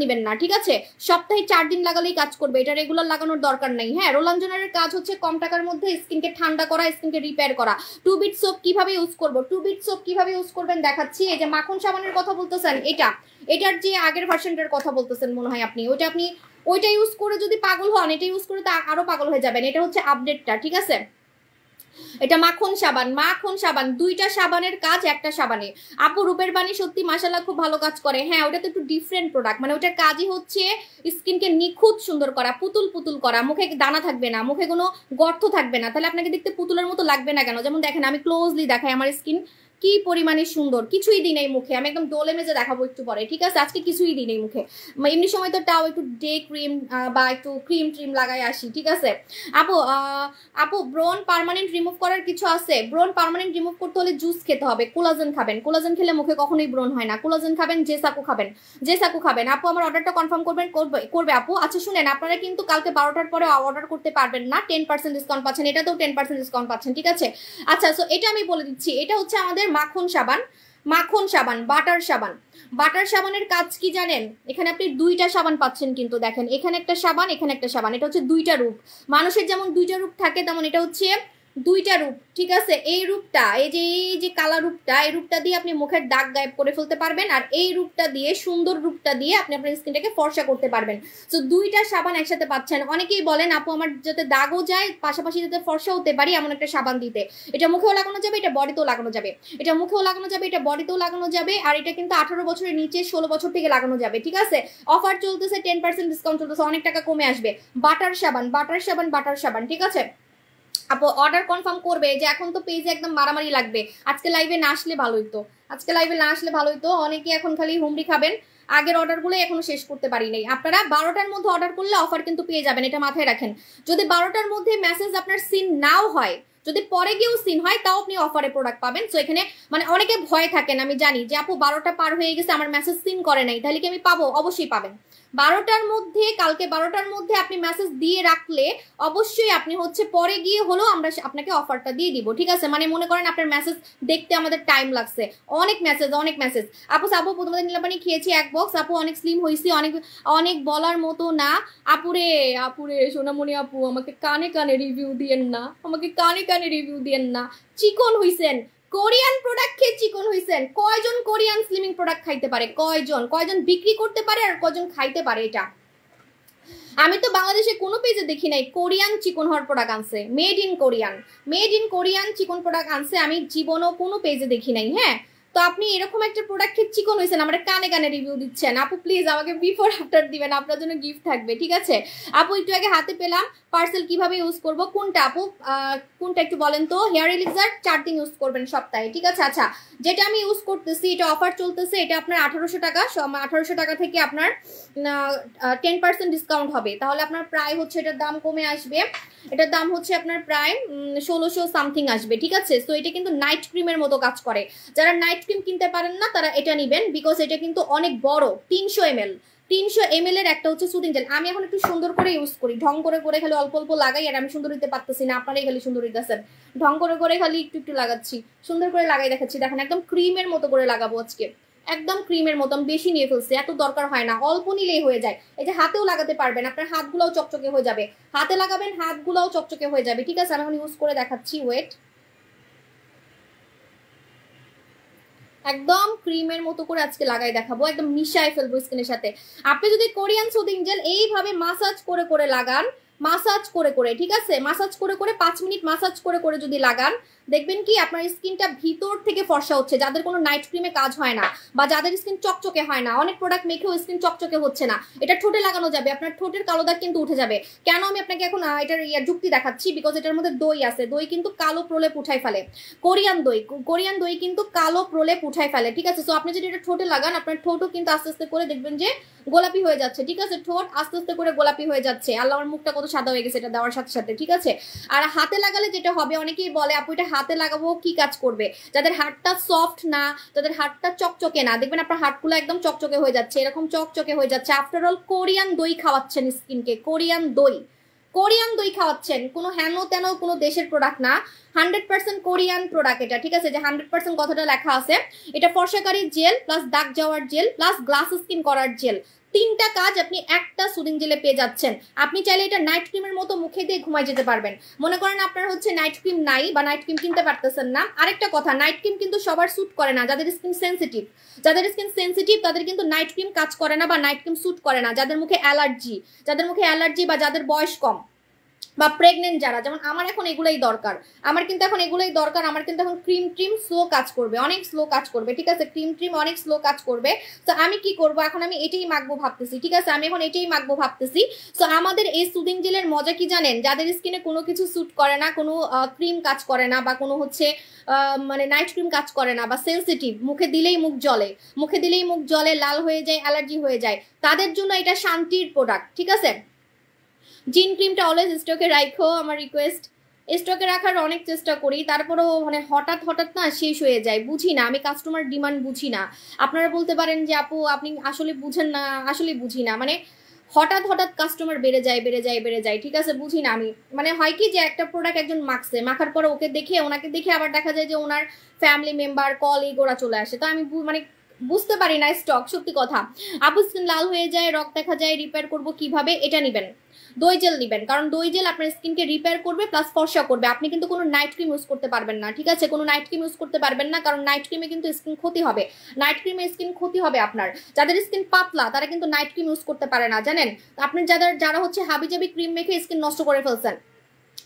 নিবেন না, ঠিক আছে। সপ্তাহে 4 দিন লাগালেই কাজ করবে, এটা রেগুলার লাগানোর দরকার নাই। হ্যাঁ, রোলান জোনারের কাজ হচ্ছে কম টাকার মধ্যে স্কিনকে ঠান্ডা করা, স্কিনকে রিপেয়ার করা। 2 বিট সোপ কিভাবে ইউজ করবেন দেখাচ্ছি। এই যে মাখন সাবানের কথা বলতেছেন, এটার যে আগের ভার্সনটার কথা বলতেছেন মনে হয় আপনি, ওইটা ইউজ করে যদি পাগল হন, এটা ইউজ করে তো আরো পাগল হয়ে যাবেন। এটা হচ্ছে আপডেটটা, ঠিক আছে। এটা মাখন সাবান, 2টা সাবানের কাজ একটা সাবানে। আপু রূপের বাণী সত্যি মাশাআল্লাহ খুব ভালো কাজ করে। হ্যাঁ, ওটা তো একটু ডিফারেন্ট প্রোডাক্ট, মানে ওটার কাজই হচ্ছে স্কিনকে নিখুঁত সুন্দর করা, পুতুল করা, মুখে দানা থাকবে না, মুখে কোনো গর্ত থাকবে না, তাহলে আপনাকে দেখতে পুতুলের মতো লাগবে না কেন? যেমন দেখেন, আমি ক্লোজলি দেখাই আমার স্কিন কি পরিমাণে সুন্দর, কিছুই দিই নাই মুখে, আমি একদম ডোলে মেজে দেখাবো একটু পরে, ঠিক আছে? আজকে কিছুই দিই নাই মুখে, এমনি সময় তো তাও একটু ডে ক্রিম বা একটু ক্রিম ট্রিম লাগাই আসি, ঠিক আছে? আপু আপু ব্রন পার্মানেন্ট রিমুভ করার কিছু আছে? ব্রন পার্মানেন্ট রিমুভ করতে হলে জুস খেতে হবে, কোলাজেন খাবেন, কোলাজেন খেলে মুখে কখনোই ব্রন হয় না, কোলাজেন খাবেন, জেসাকু খাবেন, জেসাকু খাবেন। আপু আমার অর্ডারটা কনফার্ম করবেন? করবে আপু। আচ্ছা শুনেন, আপনারা কিন্তু কালকে 12টার পরে অর্ডার করতে পারবেন না, 10% ডিসকাউন্ট পাচ্ছেন, এটাতেও 10% ডিসকাউন্ট পাচ্ছেন, ঠিক আছে? আচ্ছা সো এটা আমি বলে দিচ্ছি, এটা হচ্ছে আমাদের মাখন সাবান, মাখন সাবান, বাটার সাবান। বাটার সাবানের কাজ কি জানেন? এখানে আপনি দুইটা সাবান পাচ্ছেন, কিন্তু দেখেন এখানে একটা সাবান, এখানে একটা সাবান, এটা হচ্ছে দুইটা রূপ। মানুষের যেমন দুইটা রূপ থাকে, তেমন এটা হচ্ছে দুইটা রূপ, ঠিক আছে? এই রূপটা, এই যে কালা রূপটা, এই রূপটা দিয়ে আপনি মুখের দাগ গায়েব করে ফেলতে পারবেন, আর এই রূপটা দিয়ে, সুন্দর রূপটা দিয়ে আপনি আপনার স্কিনটাকে ফর্সা করতে পারবেন। তো দুইটা সাবান একসাথে পাচ্ছেন। অনেকেই বলেন আপু আমার যাতে দাগও যায়, পাশাপাশি যাতে ফর্সা হতে পারি এমন একটা সাবান দিতে। এটা মুখেও লাগানো যাবে, এটা বডিতেও লাগানো যাবে, এটা মুখেও লাগানো যাবে, এটা বডিতেও লাগানো যাবে, আর এটা কিন্তু 18 বছরের নিচে 16 বছর থেকে লাগানো যাবে, ঠিক আছে? অফার চলতেছে, 10% ডিসকাউন্ট চলতেছে, অনেক টাকা কমে আসবে। বাটার সাবান, বাটার সাবান, বাটার সাবান, ঠিক আছে? আপু অর্ডার কনফার্ম করবে, যে এখন তো পেজে একদম মারামারি লাগবে, আজকে লাইভে না আসলে ভালো হইতো, আজকে লাইভে না আসলে ভালো হইতো। অনেকে এখন খালি হুমড়ি খাবেন, আগের অর্ডারগুলো এখনো শেষ করতে পারি নাই। আপনারা 12টার মধ্যে অর্ডার করলে অফার কিন্তু পেয়ে যাবেন, এটা মাথায় রাখেন। যদি 12টার মধ্যে মেসেজ আপনার সিন নাও হয়, যদি পরে গিয়েও সিন হয়, তাও আপনি অফারে প্রোডাক্ট পাবেন। সো এখানে মানে অনেকে ভয় থাকেন, আমি জানি যে আপু 12টা পার হয়ে গেছে, আমার মেসেজ সিন করে নাই, তাহলে কি আমি পাবো? অবশ্যই পাবেন। 12টার মধ্যে, কালকে 12টার মধ্যে আপনি মেসেজ দিয়ে রাখলে অবশ্যই আপনি হচ্ছে পরে গিয়ে হলো আমরা আপনাকে অফারটা দিয়ে দিব, ঠিক আছে? মানে মনে করেন আপনার মেসেজ দেখতে আমাদের টাইম লাগছে, অনেক মেসেজ, অনেক মেসেজ। আপু প্রথমে নীলাপানি খেয়েছি 1 বক্স, আপু অনেক স্লিম হয়েছি, অনেক অনেক বলার মতো না। আপুরে আপুরে সোনামণি আপু, আমাকে কানে কানে রিভিউ দিয়েন না, আমাকে কানে কানে রিভিউ দিয়েন না। চিকন হইছেন, কোরিয়ান প্রোডাক্ট খেয়ে চিকন হইছেন। কয়জন কোরিয়ান স্লিমিং প্রোডাক্ট খাইতে পারে? কয়জন বিক্রি করতে পারে আর কয়জন খাইতে পারে? এটা আমি তো বাংলাদেশে কোনো পেজে দেখি নাই কোরিয়ান চিকন হওয়ার প্রোডাক্ট আনছে, মেড ইন কোরিয়ান চিকন প্রোডাক্ট আনছে, আমি জীবনও কোনো পেজে দেখি নাই। হ্যাঁ, তো আপনি এরকম একটা প্রোডাক্ট খেয়ে চিকন হয়েছেন, আমার কানে কানে রিভিউ দিচ্ছেন। আপু প্লিজ আমাকে বিফোর আফটার দিবেন, আপনার জন্য গিফট থাকবে, ঠিক আছে? আপু একটু আগে হাতে পেলাম, পার্সেল কিভাবে ইউজ করব? কোনটা আপু, কোনটা একটু বলেন তো? হেয়ার এলিক্সার 4 দিন ইউজ করবেন সপ্তাহে, ঠিক আছে? আচ্ছা, যেটা আমি ইউজ করতেছি, এটা অফার চলতেছে, এটা আপনার 1800 টাকা, 1800 টাকা থেকে আপনার 10% ডিসকাউন্ট হবে, তাহলে আপনার প্রায় হচ্ছে এটার দাম কমে আসবে, এটার দাম হচ্ছে আপনার প্রায় 1600 সামথিং আসবে, ঠিক আছে? তো এটা কিন্তু নাইট ক্রিমের মতো কাজ করে। যারা নাইট ক্রিম কিনতে পারেন না তারা এটা নেবেন, বিকজ এটা কিন্তু অনেক বড়, 300 ml এর একটা হচ্ছে সুদিং জেল। আমি এখন একটু সুন্দর করে ইউজ করি, ঢং করে করে খালি অল্প অল্প লাগাই, আর আমি সুন্দর দিতে পারতেছি না, আপনারাই খালি সুন্দর দিতেছেন। ঢং করে করে খালি একটু একটু লাগাচ্ছি, সুন্দর করে লাগাই দেখাচ্ছি, দেখেন একদম ক্রিমের মতো করে লাগাবো আজকে, একদম ক্রিমের মতো। আমি বেশি নিয়ে ফেলছি, এত দরকার হয় না, অল্প নিলেই হয়ে যায়। এই যে হাতেও লাগাতে পারবেন, আপনার হাতগুলোও চকচকে হয়ে যাবে, হাতে লাগাবেন হাতগুলোও চকচকে হয়ে যাবে, ঠিক আছে? আমি এখন ইউজ করে দেখাচ্ছি, ওয়েট। একদম ক্রিমের মতো করে আজকে লাগাই দেখাবো, একদম মিশাই ফেলবো স্কিনের সাথে। আপনি যদি কোরিয়ান সুদিং জেল এইভাবে মাসাজ করে করে লাগান, মাসাজ করে করে, ঠিক আছে? মাসাজ করে করে 5 মিনিট মাসাজ করে করে যদি লাগান, দেখবেন কি আপনার স্কিনটা ভিতর থেকে ফর্সা হচ্ছে। যাদের কোনো নাইট ক্রিমে কাজ হয় না, বা যাদের স্কিন চকচকে হয় না, অনেক প্রোডাক্ট মেখেও স্কিন চকচকে হচ্ছে না, এটা ঠোঁটে লাগানো যাবে, আপনার ঠোঁটের কালো দাগ কিন্তু উঠে যাবে। কেন আমি আপনাকে এখন এটার যুক্তি দেখাচ্ছি, বিকজ এটার মধ্যে দই আছে, দই কিন্তু কালো প্রলেপ উঠাই ফেলে, কোরিয়ান দই কিন্তু কালো প্রলেপ উঠাই ফেলে, ঠিক আছে? সো আপনি যদি এটা ঠোঁটে লাগান, আপনার ঠোঁটও কিন্তু আস্তে আস্তে করে দেখবেন যে গোলাপি হয়ে যাচ্ছে, ঠিক আছে? ঠোঁট আস্তে আস্তে করে গোলাপি হয়ে যাচ্ছে। আল্লাহ, আমার মুখটা কত সাদা হয়ে গেছে এটা দেওয়ার সাথে সাথে, ঠিক আছে? আর হাতে লাগালে যেটা হবে, অনেকেই বলে আপু এটা হাতে লাগাবো, কি কাজ করবে? যাদের হাতটা সফট না, যাদের হাতটা চকচকে না, দেখবেন আপনার হাতগুলো একদম চকচকে হয়ে যাচ্ছে, এরকম চকচকে হয়ে যাচ্ছে। আফটার অল কোরিয়ান দই খাওয়াচ্ছেন স্কিনকে, কোরিয়ান দই খাওয়াচ্ছেন, কোনো হেন তেন কোনো দেশের প্রোডাক্ট না, 100% কোরিয়ান প্রোডাক্ট এটা, ঠিক আছে? যে 100% কথাটা লেখা আছে। এটা ফর্সাকারী জেল প্লাস দাগ যাওয়ার জেল প্লাস গ্লাস স্কিন করার জেল, 3টা কাজ আপনি একটা সুদিং জেলে পেয়ে যাচ্ছেন। আপনি চাইলে এটা নাইট ক্রিমের মতো মুখে দিয়ে ঘুমাই যেতে পারবেন। মনে করেন আপনার হচ্ছে নাইট ক্রিম নাই বা নাইট ক্রিম কিনতে পারতেছেন না, আরেকটা কথা, নাইট ক্রিম কিন্তু সবার স্যুট করে না, যাদের স্কিন সেনসিটিভ তাদের কিন্তু নাইট ক্রিম কাজ করে না বা নাইট ক্রিম স্যুট করে না। যাদের মুখে অ্যালার্জি বা যাদের বয়স কম, বা প্রেগনেন্ট যারা, যেমন আমার এখন এগুলাই দরকার, আমার কিন্তু এখন এগুলাই দরকার, আমার কিন্তু এখন ক্রিম ট্রিম স্লো কাজ করবে, অনেক স্লো কাজ করবে, ঠিক আছে, ক্রিম ট্রিম অনেক স্লো কাজ করবে। তো আমি কি করব এখন, আমি এটাই মাখবো ভাবতেছি, ঠিক আছে, আমি এখন এটাই মাখবো ভাবতেছি। তো আমাদের এই সুদিং জেলের মজা কি জানেন, যাদের স্কিনে কোনো কিছু স্যুট করে না, কোনো ক্রিম কাজ করে না, বা কোনো হচ্ছে মানে নাইট ক্রিম কাজ করে না, বা সেন্সিটিভ, মুখে দিলেই মুখ জ্বলে, মুখে দিলেই মুখ জ্বলে, লাল হয়ে যায়, অ্যালার্জি হয়ে যায়, তাদের জন্য এটা শান্তির প্রোডাক্ট, ঠিক আছে। জিন ক্রিমটা অলওয়েজ স্টকে রাখো, আমার রিকোয়েস্ট। স্টকে রাখার অনেক চেষ্টা করি, তারপরেও মানে হঠাৎ হঠাৎ না শেষ হয়ে যায়, বুঝি না, আমি কাস্টমার ডিমান্ড বুঝি না। আপনারা বলতে পারেন যে আপু আপনি আসলে বুঝেন না, আসলে বুঝি না, মানে হঠাৎ হঠাৎ কাস্টমার বেড়ে যায় বেড়ে যায় বেড়ে যায়, ঠিক আছে, বুঝি না আমি। মানে হয় কি যে একটা প্রোডাক্ট একজন মাখছে, মাখার পরে ওকে দেখে ওনাকে দেখে আবার দেখা যায় যে ওনার ফ্যামিলি মেম্বার কলিগ ওরা চলে আসে, তো আমি মানে বুঝতে পারি না স্টক, সত্যি কথা। আপু স্কিন লাল হয়ে যায়, রক্ত দেখা যায়, রিপেয়ার করব কিভাবে? এটা নিবেন, দই জেল নিবেন, কারণ দই জেল আপনার স্কিনকে রিপেয়ার করবে প্লাস ফর্সা করবে। আপনি কিন্তু কোনো নাইট ক্রিম ইউজ করতে পারবেন না, ঠিক আছে, কোনো নাইট ক্রিম ইউজ করতে পারবেন না, কারণ নাইট ক্রিমে কিন্তু স্কিন ক্ষতি হবে, নাইট ক্রিমে স্কিন ক্ষতি হবে আপনার। যাদের স্কিন পাতলা তারা কিন্তু নাইট ক্রিম ইউজ করতে পারে না, জানেন। আপনি যারা হচ্ছে হাবিজাবি ক্রিম মেখে স্কিন নষ্ট করে ফেলছেন,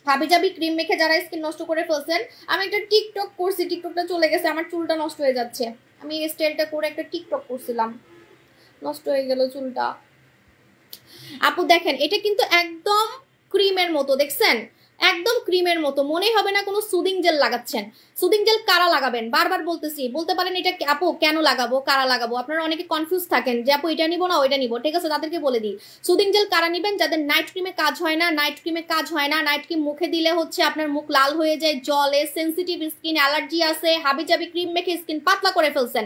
হাবিজাবি ক্রিম মেখে যারা স্কিন নষ্ট করে ফেলছেন, আমি একটা টিকটক করছি, টিকটকটা চলে গেছে, আমার চুলটা নষ্ট হয়ে যাচ্ছে, আমি এই স্টাইলটা করে একটা টিকটক করছিলাম, নষ্ট হয়ে গেল চুলটা। আপু দেখেন এটা কিন্তু একদম ক্রিমের মতো, দেখছেন, একদম ক্রিমের মতো, মনে হবে না কোনো সুদিং জেল লাগাচ্ছেন। সুদিং জেল কারা লাগাবেন, বারবার বলতেছি, বলতে পারেন এটা আপু কেন লাগাবো, কারা লাগাবো, আপনারা অনেকে কনফিউজ থাকেন যে আপু এটা নিবো না ওইটা নিবো, ঠিক আছে, তাদেরকে বলে দিই, সুদিং জেল কারা নিবেন, যাদের নাইট ক্রিমে কাজ হয় না, নাইট ক্রিমে কাজ হয় না, নাইট ক্রিম মুখে দিলে হচ্ছে আপনার মুখ লাল হয়ে যায়, জলে, সেন্সিটিভ স্কিন, অ্যালার্জি আছে, হাবিজাবি ক্রিম মেখে স্কিন পাতলা করে ফেলছেন,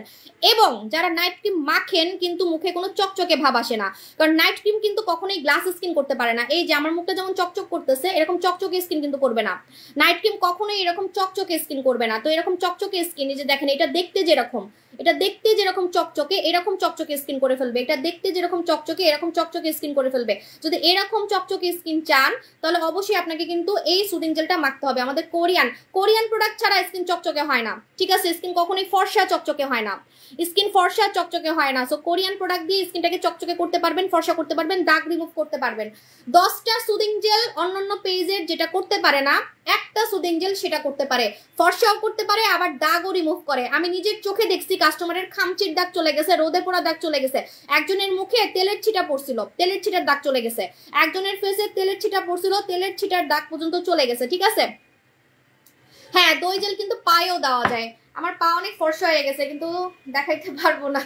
এবং যারা নাইট ক্রিম মাখেন কিন্তু মুখে কোনো চকচকে ভাব আসে না, কারণ নাইট ক্রিম কিন্তু কখনোই গ্লাস স্কিন করতে পারে না। এই যে আমার মুখটা যেমন চকচক করতেছে, এরকম চকচকে স্কিন কিন্তু করবে না, নাইট ক্রিম কখনোই এরকম চকচকে স্কিন করবে না। তো এরকম চকচকে স্কিন, এই যে দেখেন এটা দেখতে যেরকম, এটা দেখতে যেরকম চকচকে, এরকম চকচকে স্কিন করে ফেলবে, এটা দেখতে যেরকম চকচকে এরকম চকচকে স্কিন করে ফেলবে। যদি এরকম চকচকে স্কিন চান তাহলে অবশ্যই আপনাকে কিন্তু এই সুদিং জেলটা মাখতে হবে। আমাদের কোরিয়ান প্রোডাক্ট ছাড়া স্কিন চকচকে হয় না, ঠিক আছে, স্কিন কখনোই ফর্সা চকচকে হয় না, স্কিন ফর্সা চকচকে হয় না। সো কোরিয়ান প্রোডাক্ট দিয়ে স্কিনটাকে চকচকে করতে পারবেন, ফর্সা করতে পারবেন, দাগ রিমুভ করতে পারবেন। 10টা সুদিং জেল অন্যান্য পেজের যেটা করতে পারে না, একটা সুদিং জেল সেটা করতে পারে, ফর্সাও করতে পারে, আবার দাগও রিমুভ করে। আমি নিজের চোখে দেখছি কাস্টমারের খামচির দাগ চলে গেছে, রোদে পোড়া দাগ চলে গেছে, একজনের মুখে তেলের ছিটা পড়ছিল, তেলের ছিটার দাগ চলে গেছে, একজনের ফেসে তেলের ছিটা পড়ছিল, তেলের ছিটার দাগ পর্যন্ত চলে গেছে, ঠিক আছে। হ্যাঁ দই জেল কিন্তু পায়েও দেওয়া যায়, আমার পা অনেক ফর্সা হয়ে গেছে কিন্তু দেখাইতে পারবো না,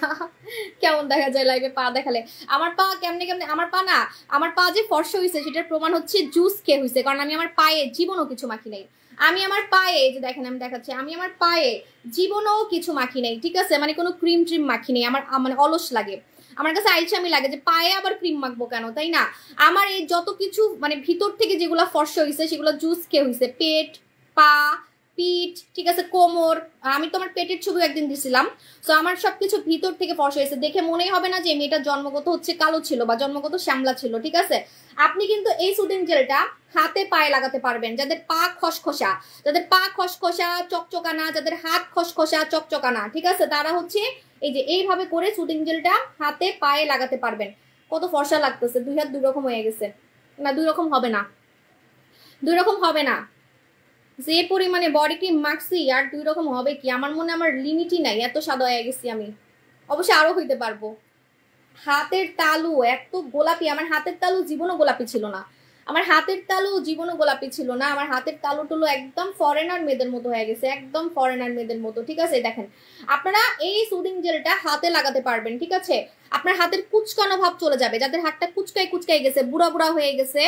কেমন দেখা যায় লাইভে পা দেখালে। আমার পা কেমনে কেমনে, আমার পা না, আমার পা যে ফর্সা হয়েছে সেটার প্রমাণ হচ্ছে জুস খেয়ে হয়েছে, কারণ আমি আমার পায়ে জীবনও কিছু মাখি নাই, আমি আমার পায়ে, যে দেখেন আমি দেখাচ্ছি, আমি আমার পায়ে জীবনও কিছু মাখি নাই, ঠিক আছে, মানে কোনো ক্রিম ট্রিম মাখি নেই, আমার মানে অলস লাগে, আমার কাছে আইলসামি লাগে যে পায়ে আবার ক্রিম মাখবো কেন, তাই না। আমার এই যত কিছু মানে ভিতর থেকে যেগুলো ফর্সা হয়েছে সেগুলো জুস খেয়ে হয়েছে, পেট, পা, পিঠ, ঠিক আছে, কোমর, আমি তোমার পেটের ছবি একদিন দিছিলাম। সো আমার সবকিছু ভিতর থেকে ফর্সা হয়েছে, দেখে মনেই হবে না যে মেয়েটা জন্মগত হচ্ছে কালো ছিল বা জন্মগত শ্যামলা ছিল, ঠিক আছে। আপনি কিন্তু এই সুদিং জেলটা হাতে পায়ে লাগাতে পারবেন, যাদের পা খসখসা, যাদের পা খসখসা চকচকানা, যাদের হাত খসখসা চকচকানা, ঠিক আছে, তারা হচ্ছে এই যে এইভাবে করে সুদিং জেলটা হাতে পায়ে লাগাতে পারবেন। কত ফর্সা লাগতেছে, দুই হাত দুই রকম হয়ে গেছে, না দুই রকম হবে না, দুই রকম হবে না, যে পরিমাণে বডি ক্রিম মাখছি আর দুই রকম হবে কি, আমার মনে আমার লিমিটই নাই, এত সাদা হয়ে গেছি আমি, অবশ্যই আরো হইতে পারবো। হাতের তালু এত গোলাপি, আমার হাতের তালু জীবনও গোলাপি ছিল না, আমার হাতের তালু জীবনও গোলাপি ছিল না, আমার হাতের তালু টুলু একদম ফরেনার মেয়েদের মতো হয়ে গেছে, একদম ফরেনার মেয়েদের মতো, ঠিক আছে। দেখেন আপনারা এই সুদিং জেলটা হাতে লাগাতে পারবেন, ঠিক আছে, আপনার হাতের কুচকানো ভাব চলে যাবে, যাদের হাতটা কুচকাই কুচকাই গেছে, বুড়া বুড়া হয়ে গেছে,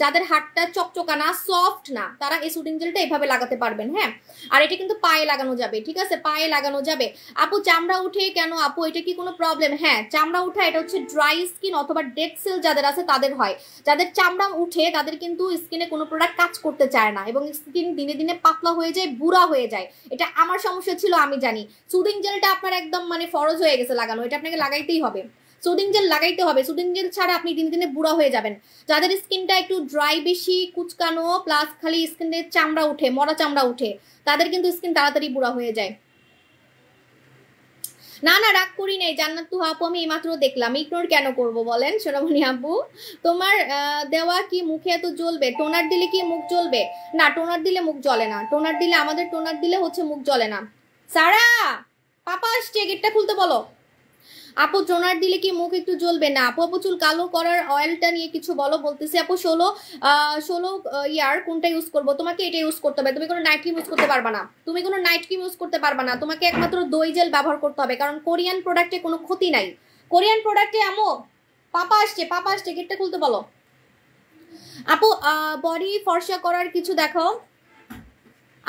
যাদের হাতটা চকচকানা সফট না, তারা এই সুদিং জেলটা এইভাবে লাগাতে পারবেন। হ্যাঁ, আর এটা কিন্তু পায়ে লাগানো যাবে, ঠিক আছে, পায়ে লাগানো যাবে। আপু চামড়া উঠে কেন আপু, এটা কি কোনো প্রবলেম? হ্যাঁ চামড়া উঠা এটা হচ্ছে ড্রাই স্কিন অথবা ডেড সেল যাদের আছে তাদের হয়, যাদের চামড়া উঠে তাদের কিন্তু স্কিনে কোনো প্রোডাক্ট কাজ করতে চায় না এবং স্কিন দিনে দিনে পাতলা হয়ে যায়, বুড়া হয়ে যায়। এটা আমার সমস্যা ছিল, আমি জানি। সুদিং জেলটা আপনার একদম মানে ফরজ হয়ে গেছে লাগানো, এটা আপনাকে লাগাইতেই হবে, সুদিং জেল লাগাইতে হবে, সুদিং জেল ছাড়া আপনি দিনে দিনে বুড়া হয়ে যাবেন। যাদের স্কিনটা একটু ড্রাই বেশি, কুচকানো প্লাস খালি স্কিনে চামড়া উঠে, মরা চামড়া উঠে, তাদের কিন্তু স্কিন তাড়াতাড়ি বুড়া হয়ে যায়। না না রাগ করি নাই জান্নাত তুহা আপু, আমি এইমাত্র দেখলাম, ইগনোর কেন করব বলেন সোনামণি আপু? তোমার দেওয়া কি মুখে এত জ্বলবে? টোনার দিলে কি মুখ জ্বলবে? না, টোনার দিলে মুখ জ্বলে না। টোনার দিলে, আমাদের টোনার দিলে হচ্ছে মুখ জ্বলে না। সারা পাপা আসছে, গেটটা খুলতে বলো। আপু টোনার দিলে কি মুখ একটু জ্বলবে না? আপু আপু চুল কালো করার অয়েলটা নিয়ে কিছু বলো। বলতেছি আপু 16 ইয়ার কোনটা ইউজ করবো? তোমাকে এটা ইউজ করতে হবে, তুমি কোনো নাইট ক্রিম ইউজ করতে পারবা না। তুমি কোনো নাইট ক্রিম ইউজ করতে পারবা না, তোমাকে একমাত্র দই জেল ব্যবহার করতে হবে, কারণ কোরিয়ান প্রোডাক্টে কোনো ক্ষতি নাই। কোরিয়ান প্রোডাক্টে আমো পাপা আসছে, গেটটা খুলতে বলো। আপু বডি ফর্সা করার কিছু দেখাও।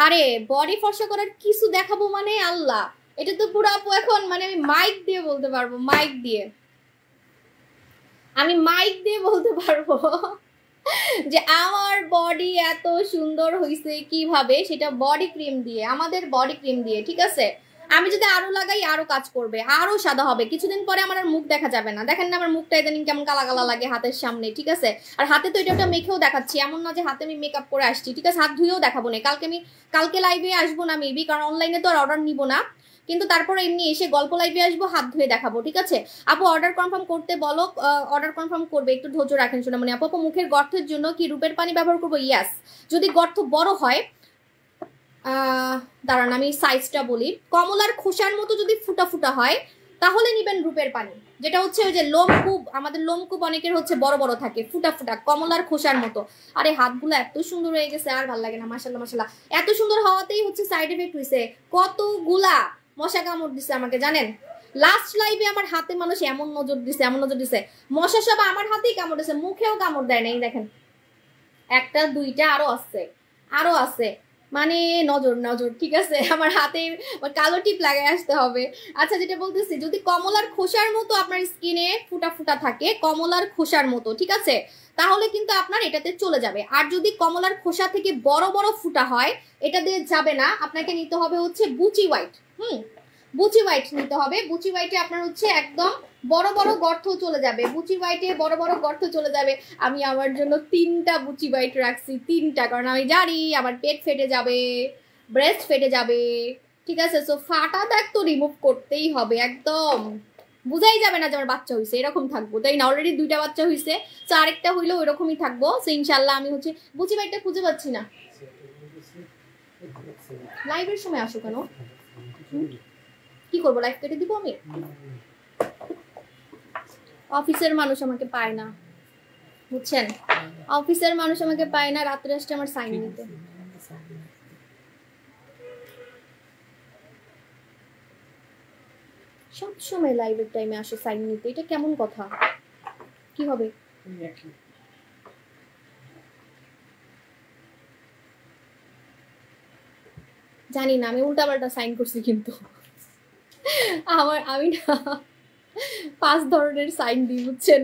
আরে বডি ফর্সা করার কিছু দেখাবো মানে আল্লাহ, এটা তো পুরো আপু এখন মানে আমি মাইক দিয়ে বলতে পারবো, আমি মাইক দিয়ে বলতে পারবো যে আমার বডি এত সুন্দর হইছে কিভাবে, সেটা বডি ক্রিম দিয়ে, আমাদের বডি ক্রিম দিয়ে, ঠিক আছে? আমি যদি আরো লাগাই আরো কাজ করবে, আরো সাদা হবে। কিছুদিন পরে আমার আর মুখ দেখা যাবে না। দেখেন না আমার মুখটা ইদানিং কেমন কালা কালা লাগে হাতের সামনে, ঠিক আছে? আর হাতে তো এটা মেখেও দেখাচ্ছি, এমন না যে হাতে আমি মেকআপ করে আসছি, ঠিক আছে? হাত ধুয়েও দেখাবো না। কালকে লাইভে আসবো না মেবি, কারণ অনলাইনে তো আর অর্ডার নিব না, কিন্তু তারপরে এমনি এসে গল্প লাইভে আসবো, হাত ধুয়ে দেখাবো, ঠিক আছে? আপু অর্ডার কনফার্ম করতে বলো। অর্ডার কনফার্ম করবে, একটু ধৈর্য রাখেন শোনা। মানে আপু মুখের গর্তের জন্য কি রূপের পানি ব্যবহার করবো? ইয়াস, যদি গর্ত বড় হয়, দাঁড়ান আমি সাইজটা বলি, কমলার খোসার মতো যদি ফুটা ফুটা হয় তাহলে নিবেন রূপের পানি, যেটা হচ্ছে ওই যে লোমকূপ, আমাদের লোমকূপ অনেকের হচ্ছে বড় বড় থাকে, ফুটা ফুটা কমলার খোসার মতো। আরে হাতগুলো এত সুন্দর হয়ে গেছে, আর ভালো লাগে না। মাশাল্লাহ মাশাল্লাহ, এত সুন্দর হওয়াতেই হচ্ছে সাইড এফেক্ট হয়েছে, কতগুলা মশা কামড় দিছে আমাকে জানেন। লাস্ট লাইভে আমার হাতে মানুষ এমন নজর দিছে, মশা সব আমার হাতেই কামড় দিছে, মুখেও কামড় দেয় নাই। দেখেন একটা দুইটা আরো আছে মানে নজর, ঠিক আছে? আমার হাতে কালো টিপ লাগাই আসতে হবে। আচ্ছা যেটা বলতেছি, যদি কমলার খোসার মতো আপনার স্কিনে ফুটা ফুটা থাকে, কমলার খোসার মতো, ঠিক আছে, তাহলে কিন্তু আপনার এটাতে চলে যাবে। আর যদি কমলার খোসা থেকে বড় বড় ফুটা হয়, এটা দিয়ে যাবে না, আপনাকে নিতে হবে হচ্ছে বুচি হোয়াইট। বুচি হোয়াইট নিতে হবে। বুচি হোয়াইটে আপনার হচ্ছে একদম বড় বড় গর্ত চলে যাবে, বুচি হোয়াইটে বড় বড় গর্ত চলে যাবে। আমি আমার জন্য 3টা বুচি হোয়াইট রাখছি, 3টা, কারণ আমি জানি আমার পেট ফেটে যাবে, ব্রেস্ট ফেটে যাবে, ঠিক আছে? সো ফাটা দাগ তো রিমুভ করতেই হবে, একদম বুঝাই যাবে না যে আমার বাচ্চা হয়েছে, এরকম থাকবো, তাই না? অলরেডি 2টা বাচ্চা হয়েছে, তো আরেকটা হইলেও এরকমই থাকবো। সো ইনশাল্লাহ আমি হচ্ছে বুচি হোয়াইটটা খুঁজে পাচ্ছি না। লাইভের সময় আসো কেন? কি করবো, লাইভ কেটে দিব আমি? অফিসের মানুষ আমাকে পায় না, বুঝছেন? অফিসের মানুষ আমাকে পায় না, রাত্রে আসছে আমার সাইন নিতে। সবসময় লাইভের টাইমে আসে সাইন নিতে, এটা কেমন কথা? কি হবে? জানি না, আমি উল্টাপাল্টা সাইন করছি, কিন্তু আমি না 5 ধরনের সাইন দিই, বুঝছেন?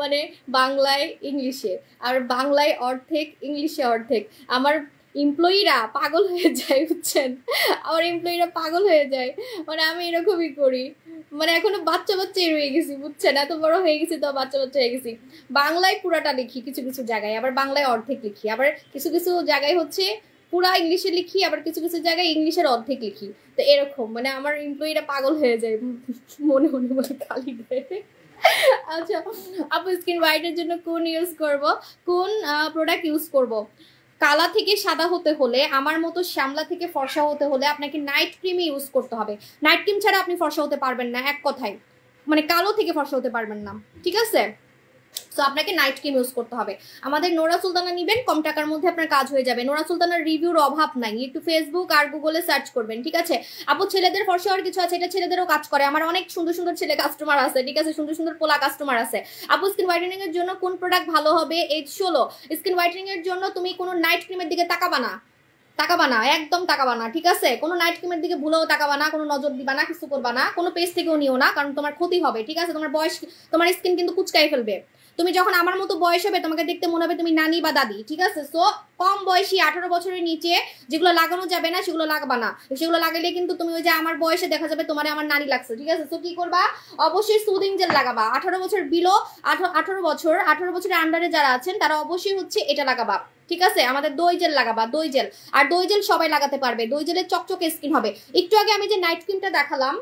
মানে বাংলায় ইংলিশে, আর বাংলায় অর্ধেক, ইংলিশে অর্ধেক। আমার এমপ্লয়িরা পাগল হয়ে যায়, বুঝছেন? আমার এমপ্লয়িরা পাগল হয়ে যায়, মানে আমি এরকমই করি। মানে এখনো বাচ্চাই রয়ে গেছি, বুঝছেন? এত বড় হয়ে গেছি তো বাচ্চা হয়ে গেছি। বাংলায় পুরাটা লিখি কিছু কিছু জায়গায়, আবার বাংলায় অর্ধেক লিখি, আবার কিছু কিছু জায়গায় হচ্ছে পুরা ইংলিশে লিখি, আবার কিছু কিছু জায়গায় ইংলিশের অর্ধেক লিখি। তো এরকম মানে আমার এমপ্লয়িরা পাগল হয়ে যায়, মনে গালি দেয়। আচ্ছা আপু স্কিন হোয়াইটের জন্য কোন প্রোডাক্ট ইউজ করব? কালা থেকে সাদা হতে হলে, আমার মতো শ্যামলা থেকে ফর্সা হতে হলে আপনাকে নাইট ক্রিম ইউজ করতে হবে। নাইট ক্রিম ছাড়া আপনি ফর্সা হতে পারবেন না, এক কথায়, মানে কালো থেকে ফর্সা হতে পারবেন না, ঠিক আছে? সো আপনাকে নাইট ক্রিম ইউজ করতে হবে। আমাদের নোরা সুলতানা নিবেন, কম টাকার মধ্যে আপনার কাজ হয়ে যাবে। নোরা সুলতানার রিভিউর অভাব নাই, একটু ফেসবুক আর গুগলে সার্চ করবেন, ঠিক আছে? আপু ছেলেদের ফর্সা হওয়ার কিছু আছে, এটা ছেলেদেরও কাজ করে, আমার অনেক সুন্দর সুন্দর ছেলে কাস্টমার আছে, ঠিক আছে? সুন্দর সুন্দর পোলা কাস্টমার আছে। আপু স্কিন হোয়াইটেনিং এর জন্য কোন প্রোডাক্ট ভালো হবে? H16 স্কিন হোয়াইটেনিং এর জন্য তুমি কোনো নাইট ক্রিমের দিকে তাকাবা না, একদম তাকাবা না, ঠিক আছে? কোনো নাইট ক্রিমের দিকে ভুলেও তাকাবা না, কোনো নজর দিবা না, কিছু করবা না, কোনো পেজ থেকেও নিও না, কারণ তোমার ক্ষতি হবে, ঠিক আছে? তোমার স্কিন কিন্তু কুচকাই ফেলবে। তুমি যখন আমার মতো বয়স হবে, তোমাকে দেখতে মনে হবে তুমি নানি বা দাদি, ঠিক আছে? সো কম বয়সী 18 বছরের নিচে যেগুলো লাগানো যাবে না সেগুলো লাগাবা না, সেগুলো লাগালে কিন্তু তুমি ওই যে আমার বয়সে দেখা যাবে তোমার আমার নানি লাগছে, ঠিক আছে? সো কি করবা, অবশ্যই সুদিং জেল লাগাবা। 18 বছর বিলো, 18 বছরের আন্ডারে যারা আছেন তারা অবশ্যই হচ্ছে এটা লাগাবা, ঠিক আছে? আমাদের দই জেল লাগাবা, দই জেল। আর দই জেল সবাই লাগাতে পারবে, দই জেলের চকচকে স্কিন হবে। একটু আগে আমি যে নাইট ক্রিমটা দেখালাম,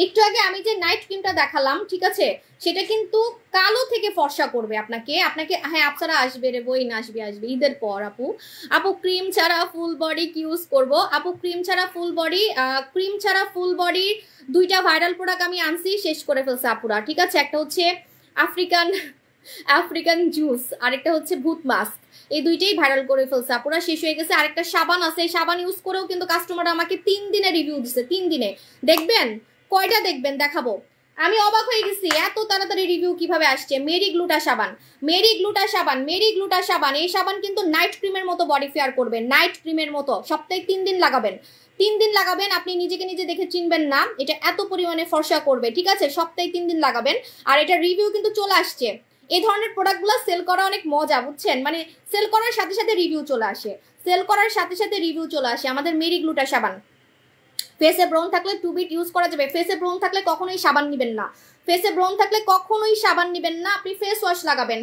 একটু আগে আমি যে নাইট ক্রিমটা দেখালাম, ঠিক আছে, সেটা কিন্তু কালো থেকে ফর্সা করবে আপনাকে। হ্যাঁ আপনারা আসবে রে বই না, আসবে ঈদের পর। আপু ক্রিম ছাড়া ফুল বডি কি ইউজ করব? আপু ক্রিম ছাড়া ফুল বডি দুইটা ভাইরাল প্রোডাক্ট আমি আনছি, শেষ করে ফেলছে আপুরা, ঠিক আছে। একটা হচ্ছে আফ্রিকান জুস, আরেকটা হচ্ছে ভূত মাস্ক। এই দুইটাই ভাইরাল করে ফেলছে আপুরা, শেষ হয়ে গেছে। আরেকটা সাবান আছে, সাবান ইউজ করেও কিন্তু কাস্টমার আমাকে 3 দিনে রিভিউ দিছে, 3 দিনে। দেখবেন কয়টা দেখবেন, দেখাবো। আমি অবাক হয়ে গেছি এত তাড়াতাড়ি রিভিউ কিভাবে আসছে। মেরি গ্লুটা সাবান, এই সাবান কিন্তু নাইট ক্রিমের মতো বডি ফেয়ার করবে, নাইট ক্রিমের মতো। সপ্তাহে 3 দিন লাগাবেন, 3 দিন লাগাবেন, আপনি নিজেকে নিজে দেখে চিনবেন না এটা এত পরিমাণে ফর্সা করবে, ঠিক আছে। সপ্তাহে 3 দিন লাগাবেন। আর এটা রিভিউ কিন্তু চলে আসছে। এই ধরনের প্রোডাক্টগুলো সেল করা অনেক মজা, বুঝছেন, মানে সেল করার সাথে সাথে রিভিউ চলে আসে, আমাদের মেরি গ্লুটা সাবান। ফেসে ব্রন থাকলে 2 বিট ইউজ করা যাবে। ফেসে ব্রন থাকলে কখনোই সাবান নেবেন না, আপনি ফেস ওয়াশ লাগাবেন,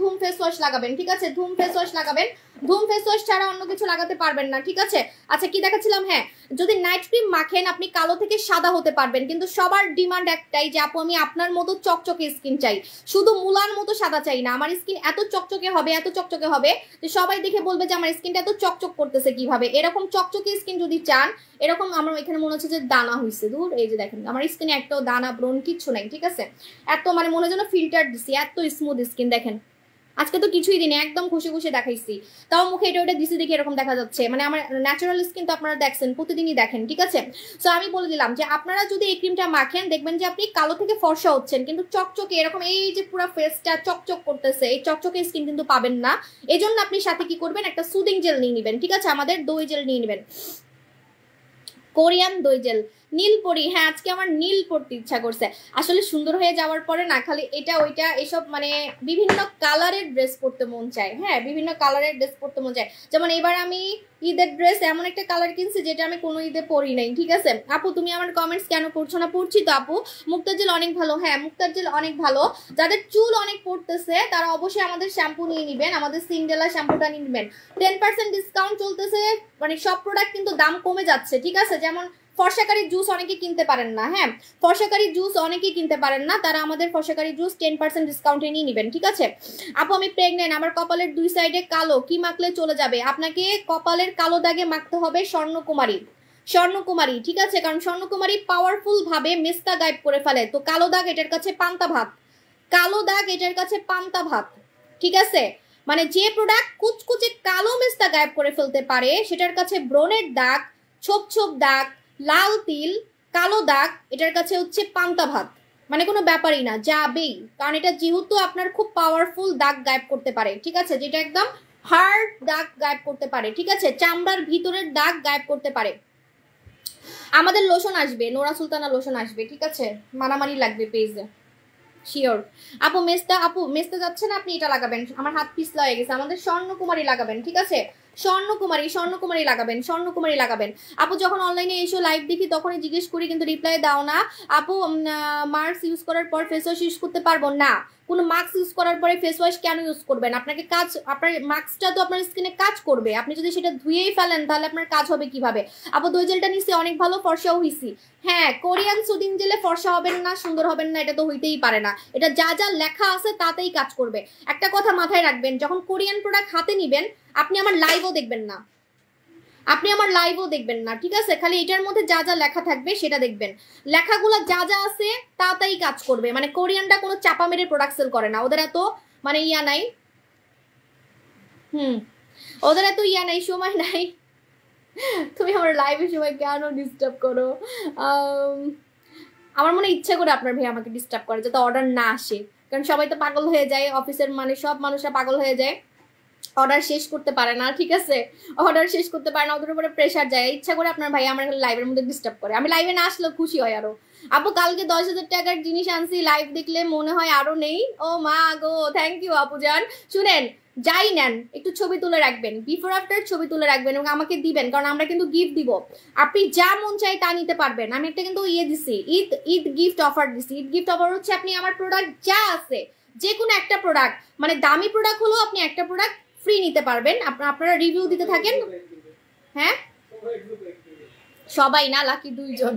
ধুম ফেস ওয়াশ লাগাবেন, ঠিক আছে। ধুম ফেস ওয়াশ ছাড়া অন্য কিছু লাগাতে পারবেন না, ঠিক আছে। আচ্ছা কি দেখাচ্ছিলাম, হ্যাঁ, যদি নাইট ক্রিম মাখেন আপনি কালো থেকে সাদা হতে পারবেন, কিন্তু সবার ডিমান্ড একটাই যে আপু আমি আপনার মতো চকচকে স্কিন চাই, শুধু মুলার মতো সাদা চাই না, আমার স্কিন এত চকচকে হবে যে সবাই দেখে বলবে যে আমার স্কিনটা এত চকচক করতেছে কিভাবে। এরকম চকচকে স্কিন যদি চান, এরকম আমার এখানে মনে হচ্ছে যে দানা হয়েছে, দূর, এই যে দেখেন আমার স্কিনে একটাও দানা ব্রণ কিচ্ছু নাই, ঠিক আছে। এত মানে মনে হয় যেন ফিল্টার দিছি, এত স্মুথ স্কিন। দেখেন আজকে তো কিছুই দিনে একদম খুশি দেখাইছি, তাও মুখে এটা দিছি দেখে এরকম দেখা যাচ্ছে। মানে আমার ন্যাচারাল স্কিন তো আপনারা দেখছেন, প্রতিদিনই দেখেন, ঠিক আছে। সো আমি বলে দিলাম যে আপনারা যদি এই ক্রিমটা মাখেন দেখবেন যে আপনি কালো থেকে ফর্সা হচ্ছেন, কিন্তু চকচকে এরকম এই যে পুরো ফেসটা চকচক করতেছে, এই চকচকে স্কিন কিন্তু পাবেন না। এই জন্য আপনি সাথে কি করবেন, একটা সুদিং জেল নিয়ে নেবেন, ঠিক আছে। আমাদের দই জেল নিয়ে নেবেন, কোরিয়ান দই জেল। নীল পরি, হ্যাঁ আজকে আমার নীল পরতে ইচ্ছা করছে। আসলে সুন্দর হয়ে যাওয়ার পরে না খালি এটা ওইটা এসব মানে বিভিন্ন কালারের ড্রেস পরতে মন চায়, হ্যাঁ বিভিন্ন কালারের ড্রেস পরতে মন চায়। যেমন এবার আমি ঈদের ড্রেস এমন একটা কালার কিনছি যেটা আমি কোনো ঈদে পরি নাই, ঠিক আছে। আপু তুমি আমার কমেন্টস কেন পড়ছো না? পড়ছি তো আপু। মুক্তার জেল অনেক ভালো, হ্যাঁ মুক্তার জেল অনেক ভালো। যাদের চুল অনেক পড়তেছে তারা অবশ্যই আমাদের শ্যাম্পু নিয়ে নেবেন, আমাদের সিন্ডেলা শ্যাম্পুটা নিয়ে নেবেন। 10% ডিসকাউন্ট চলতেছে, মানে সব প্রোডাক্ট কিন্তু দাম কমে যাচ্ছে, ঠিক আছে। যেমন ফর্সাকারী জুস অনেকে কিনতে পারেন না, হ্যাঁ ফর্সাকারী জুস অনেকেই কিনতে পারেন না, তারা আমাদের ফর্সাকারী জুস 10% ডিসকাউন্টে নিয়ে নেবেন, ঠিক আছে। আপু আমি প্রেগনেন্ট, আমার কপালের 2 সাইডে কালো, কি মাখলে চলে যাবে? আপনাকে কপালের কালো দাগে মাখতে হবে স্বর্ণকুমারী, ঠিক আছে। কারণ স্বর্ণকুমারী পাওয়ারফুল ভাবে মেস্তা গায়েব করে ফেলে। তো কালো দাগ এটার কাছে পান্তা ভাত, ঠিক আছে। মানে যে প্রোডাক্ট কুচকুচে কালো মেস্তা গায়েব করে ফেলতে পারে সেটার কাছে ব্রণের দাগ, ছোপ দাগ, লাল তিল, কালো দাগ এটার কাছে হচ্ছে পান্তা ভাত, মানে কোনো ব্যাপারই না, যাবেই। কারণ এটা যেহেতু আপনার খুব পাওয়ারফুল দাগ গায়েব করতে পারে, ঠিক আছে, যেটা একদম হার্ড দাগ গায়েব করতে পারে, ঠিক আছে, চামড়ার ভিতরের দাগ গায়েব করতে পারে। আমাদের লোশন আসবে, নোরা সুলতানা লোশন আসবে, ঠিক আছে, মারামারি লাগবে পেজে, শিওর। আপু মেস্তা যাচ্ছে না, আপনি এটা লাগাবেন, আমার হাত পিছলা হয়ে গেছে। আমাদের স্বর্ণকুমারী লাগাবেন, ঠিক আছে, স্বর্ণকুমারী লাগাবেন। আপু যখন অনলাইনে এসে লাইভ দেখি তখনই জিজ্ঞেস করি কিন্তু রিপ্লাই দাও না। আপু মাস্ক ইউজ করার পর ফেস ওয়াশ ইউজ করতে পারবো না। কোনো মাস্ক ইউজ করার পরে ফেস ওয়াশ কেন ইউজ করবেন? আপনার মাস্কটা তো আপনার স্কিনে কাজ করবে, আপনি যদি সেটা ধুয়েই ফেলেন তাহলে আপনার কাজ হবে কিভাবে? আপু দই জেলটা নিচ্ছি অনেক ভালো, ফর্সাও হইছি। হ্যাঁ কোরিয়ান সুদিং জেলে ফর্সা হবেন না, সুন্দর হবেন না, এটা তো হইতেই পারে না। এটা যা যা লেখা আছে তাতেই কাজ করবে। একটা কথা মাথায় রাখবেন, যখন কোরিয়ান প্রোডাক্ট হাতে নিবেন আপনি আমার লাইভও দেখবেন না, ঠিক আছে। খালি এটার মধ্যে যা যা লেখা থাকবে সেটা দেখবেন, লেখাগুলো যা যা আছে তাতেই কাজ করবে। মানে কোরিয়ানটা কোনো চাপা মেরে প্রোডাক্ট সেল করে না, ওদের এত মানে ইয়া নাই, সময় নাই। তুমি আমার লাইভের সময় কেন ডিস্টার্ব করো? আমার মনে ইচ্ছা করে আপনার ভাই আমাকে ডিস্টার্ব করে যাতে অর্ডার না আসে, কারণ সবাই তো পাগল হয়ে যায়, অফিসের মানে সব মানুষরা পাগল হয়ে যায়, অর্ডার শেষ করতে পারে না, ঠিক আছে, ওদের উপরে প্রেশার যায়। ইচ্ছা করে আপনার ভাই আমার লাইভের মধ্যে ডিস্টার্ব করে, আমি লাইভে না আসলেও খুশি হয় আরো। আপু কালকে 10,000 টাকার জিনিস আনছি, লাইভ দেখলে মনে হয় আরো নেই। ও মা গো, থ্যাংক ইউ আপু জান। শুনেন, যাই নেন একটু ছবি তুলে রাখবেন, বিফোর আফটার ছবি তুলে রাখবেন এবং আমাকে দিবেন, কারণ আমরা কিন্তু গিফট দিব। আপনি যা মন চাই তা নিতে পারবেন। আমি একটা কিন্তু দিছি, ঈদ গিফট অফার দিছি। ঈদ গিফট অফার হচ্ছে আপনি আমার প্রোডাক্ট যা আছে যে কোনো একটা প্রোডাক্ট, মানে দামি প্রোডাক্ট হলো আপনি একটা প্রোডাক্ট ফ্রি নিতে পারবেন। আপনারা রিভিউ দিতে থাকেন। হ্যাঁ সবাই না, লাকি 2 জন।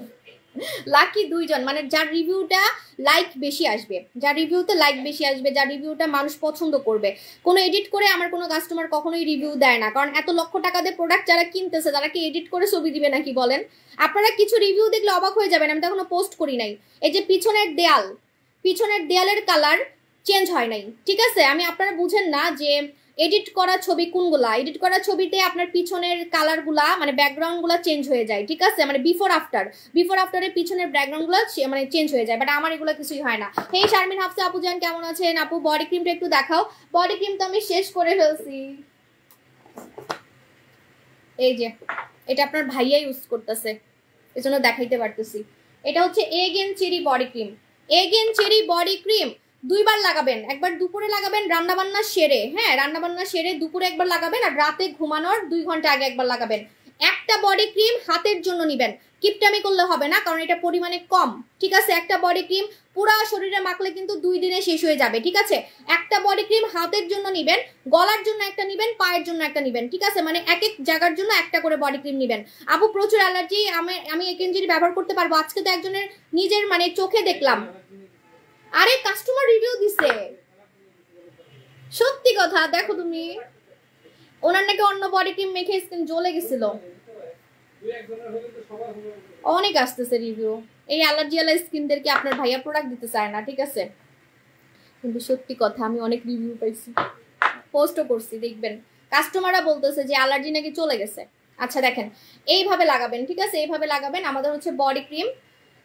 লাকি দুইজন, মানে যার রিভিউটা লাইক বেশি আসবে, যার রিভিউতে লাইক বেশি আসবে, যার রিভিউটা মানুষ পছন্দ করবে। কোনো এডিট করে আমার কোনো কাস্টমার কখনোই রিভিউ দেয় না, কারণ এত লক্ষ টাকা দিয়ে প্রোডাক্ট যারা কিনতেছে তারা কি এডিট করে ছবি দিবে নাকি বলেন? আপনারা কিছু রিভিউ দেখলে অবাক হয়ে যাবেন, আমি তো এখনো পোস্ট করি নাই। এই যে পিছনের দেয়ালের কালার চেঞ্জ হয় নাই, ঠিক আছে? আমি আপনারা বুঝেন না যে এডিট করা ছবি কোনগুলা, এডিট করা ছবিতে আপনার পিছনের কালারগুলা মানে ব্যাকগ্রাউন্ডগুলা চেঞ্জ হয়ে যায়, ঠিক আছে? মানে বিফোর আফটারের পিছনের ব্যাকগ্রাউন্ডগুলো মানে চেঞ্জ হয়ে যায়, বাট আমার এগুলো কিছুই হয় না। হেই শারমিন হাফসা আপু জান কেমন আছেন? আপু বডি ক্রিমটা একটু দেখাও। বডি ক্রিম তো আমি শেষ করে ফেলছি। এই যে এটা আপনার ভাইয়া ইউজ করতেছে, এজন্য দেখাইতে পারতেছি। এটা হচ্ছে again cherry body cream. Again cherry body cream দুইবার লাগাবেন, একবার দুপুরে লাগাবেন রান্নাবান্না সেরে, হ্যাঁ রান্নাবান্না সেরে দুপুরে একবার লাগাবেন, আর রাতে ঘুমানোর 2 ঘন্টা আগে একবার লাগাবেন। একটা বডি ক্রিম হাতের জন্য নিবেন, কিপটামি করলে হবে না, কারণ এটা পরিমাণে কম, ঠিক আছে? একটা বডি ক্রিম পুরা শরীরে মাখলে কিন্তু 2 দিনে শেষ হয়ে যাবে, ঠিক আছে? একটা বডি ক্রিম হাতের জন্য নিবেন, গলার জন্য একটা নিবেন, পায়ের জন্য একটা নিবেন, ঠিক আছে? মানে এক এক জায়গার জন্য একটা করে বডি ক্রিম নিবেন। আপু প্রচুর অ্যালার্জি, আমি একেনজির ব্যবহার করতে পারবো। আজকে তো একজনের নিজের মানে চোখে দেখলাম, আরে কাস্টমার রিভিউ দিছে, সত্যি কথা। দেখো তুমি, ওনার নাকি অন্য বডি ক্রিম মেখে স্কিন জ্বলে গেছিল। অনেক আসতেছে রিভিউ, এই অ্যালার্জি ওয়ালা স্কিনদেরকে আপনার ভাইয়া প্রোডাক্ট দিতে চায় না, ঠিক আছে? কিন্তু সত্যি কথা আমি অনেক রিভিউ পাইছি, পোস্টও করছি, দেখবেন কাস্টমাররা বলতেছে যে অ্যালার্জি নাকি চলে গেছে। আচ্ছা দেখেন, এইভাবে লাগাবেন, ঠিক আছে? এইভাবে লাগাবেন। আমাদের হচ্ছে বডি ক্রিম।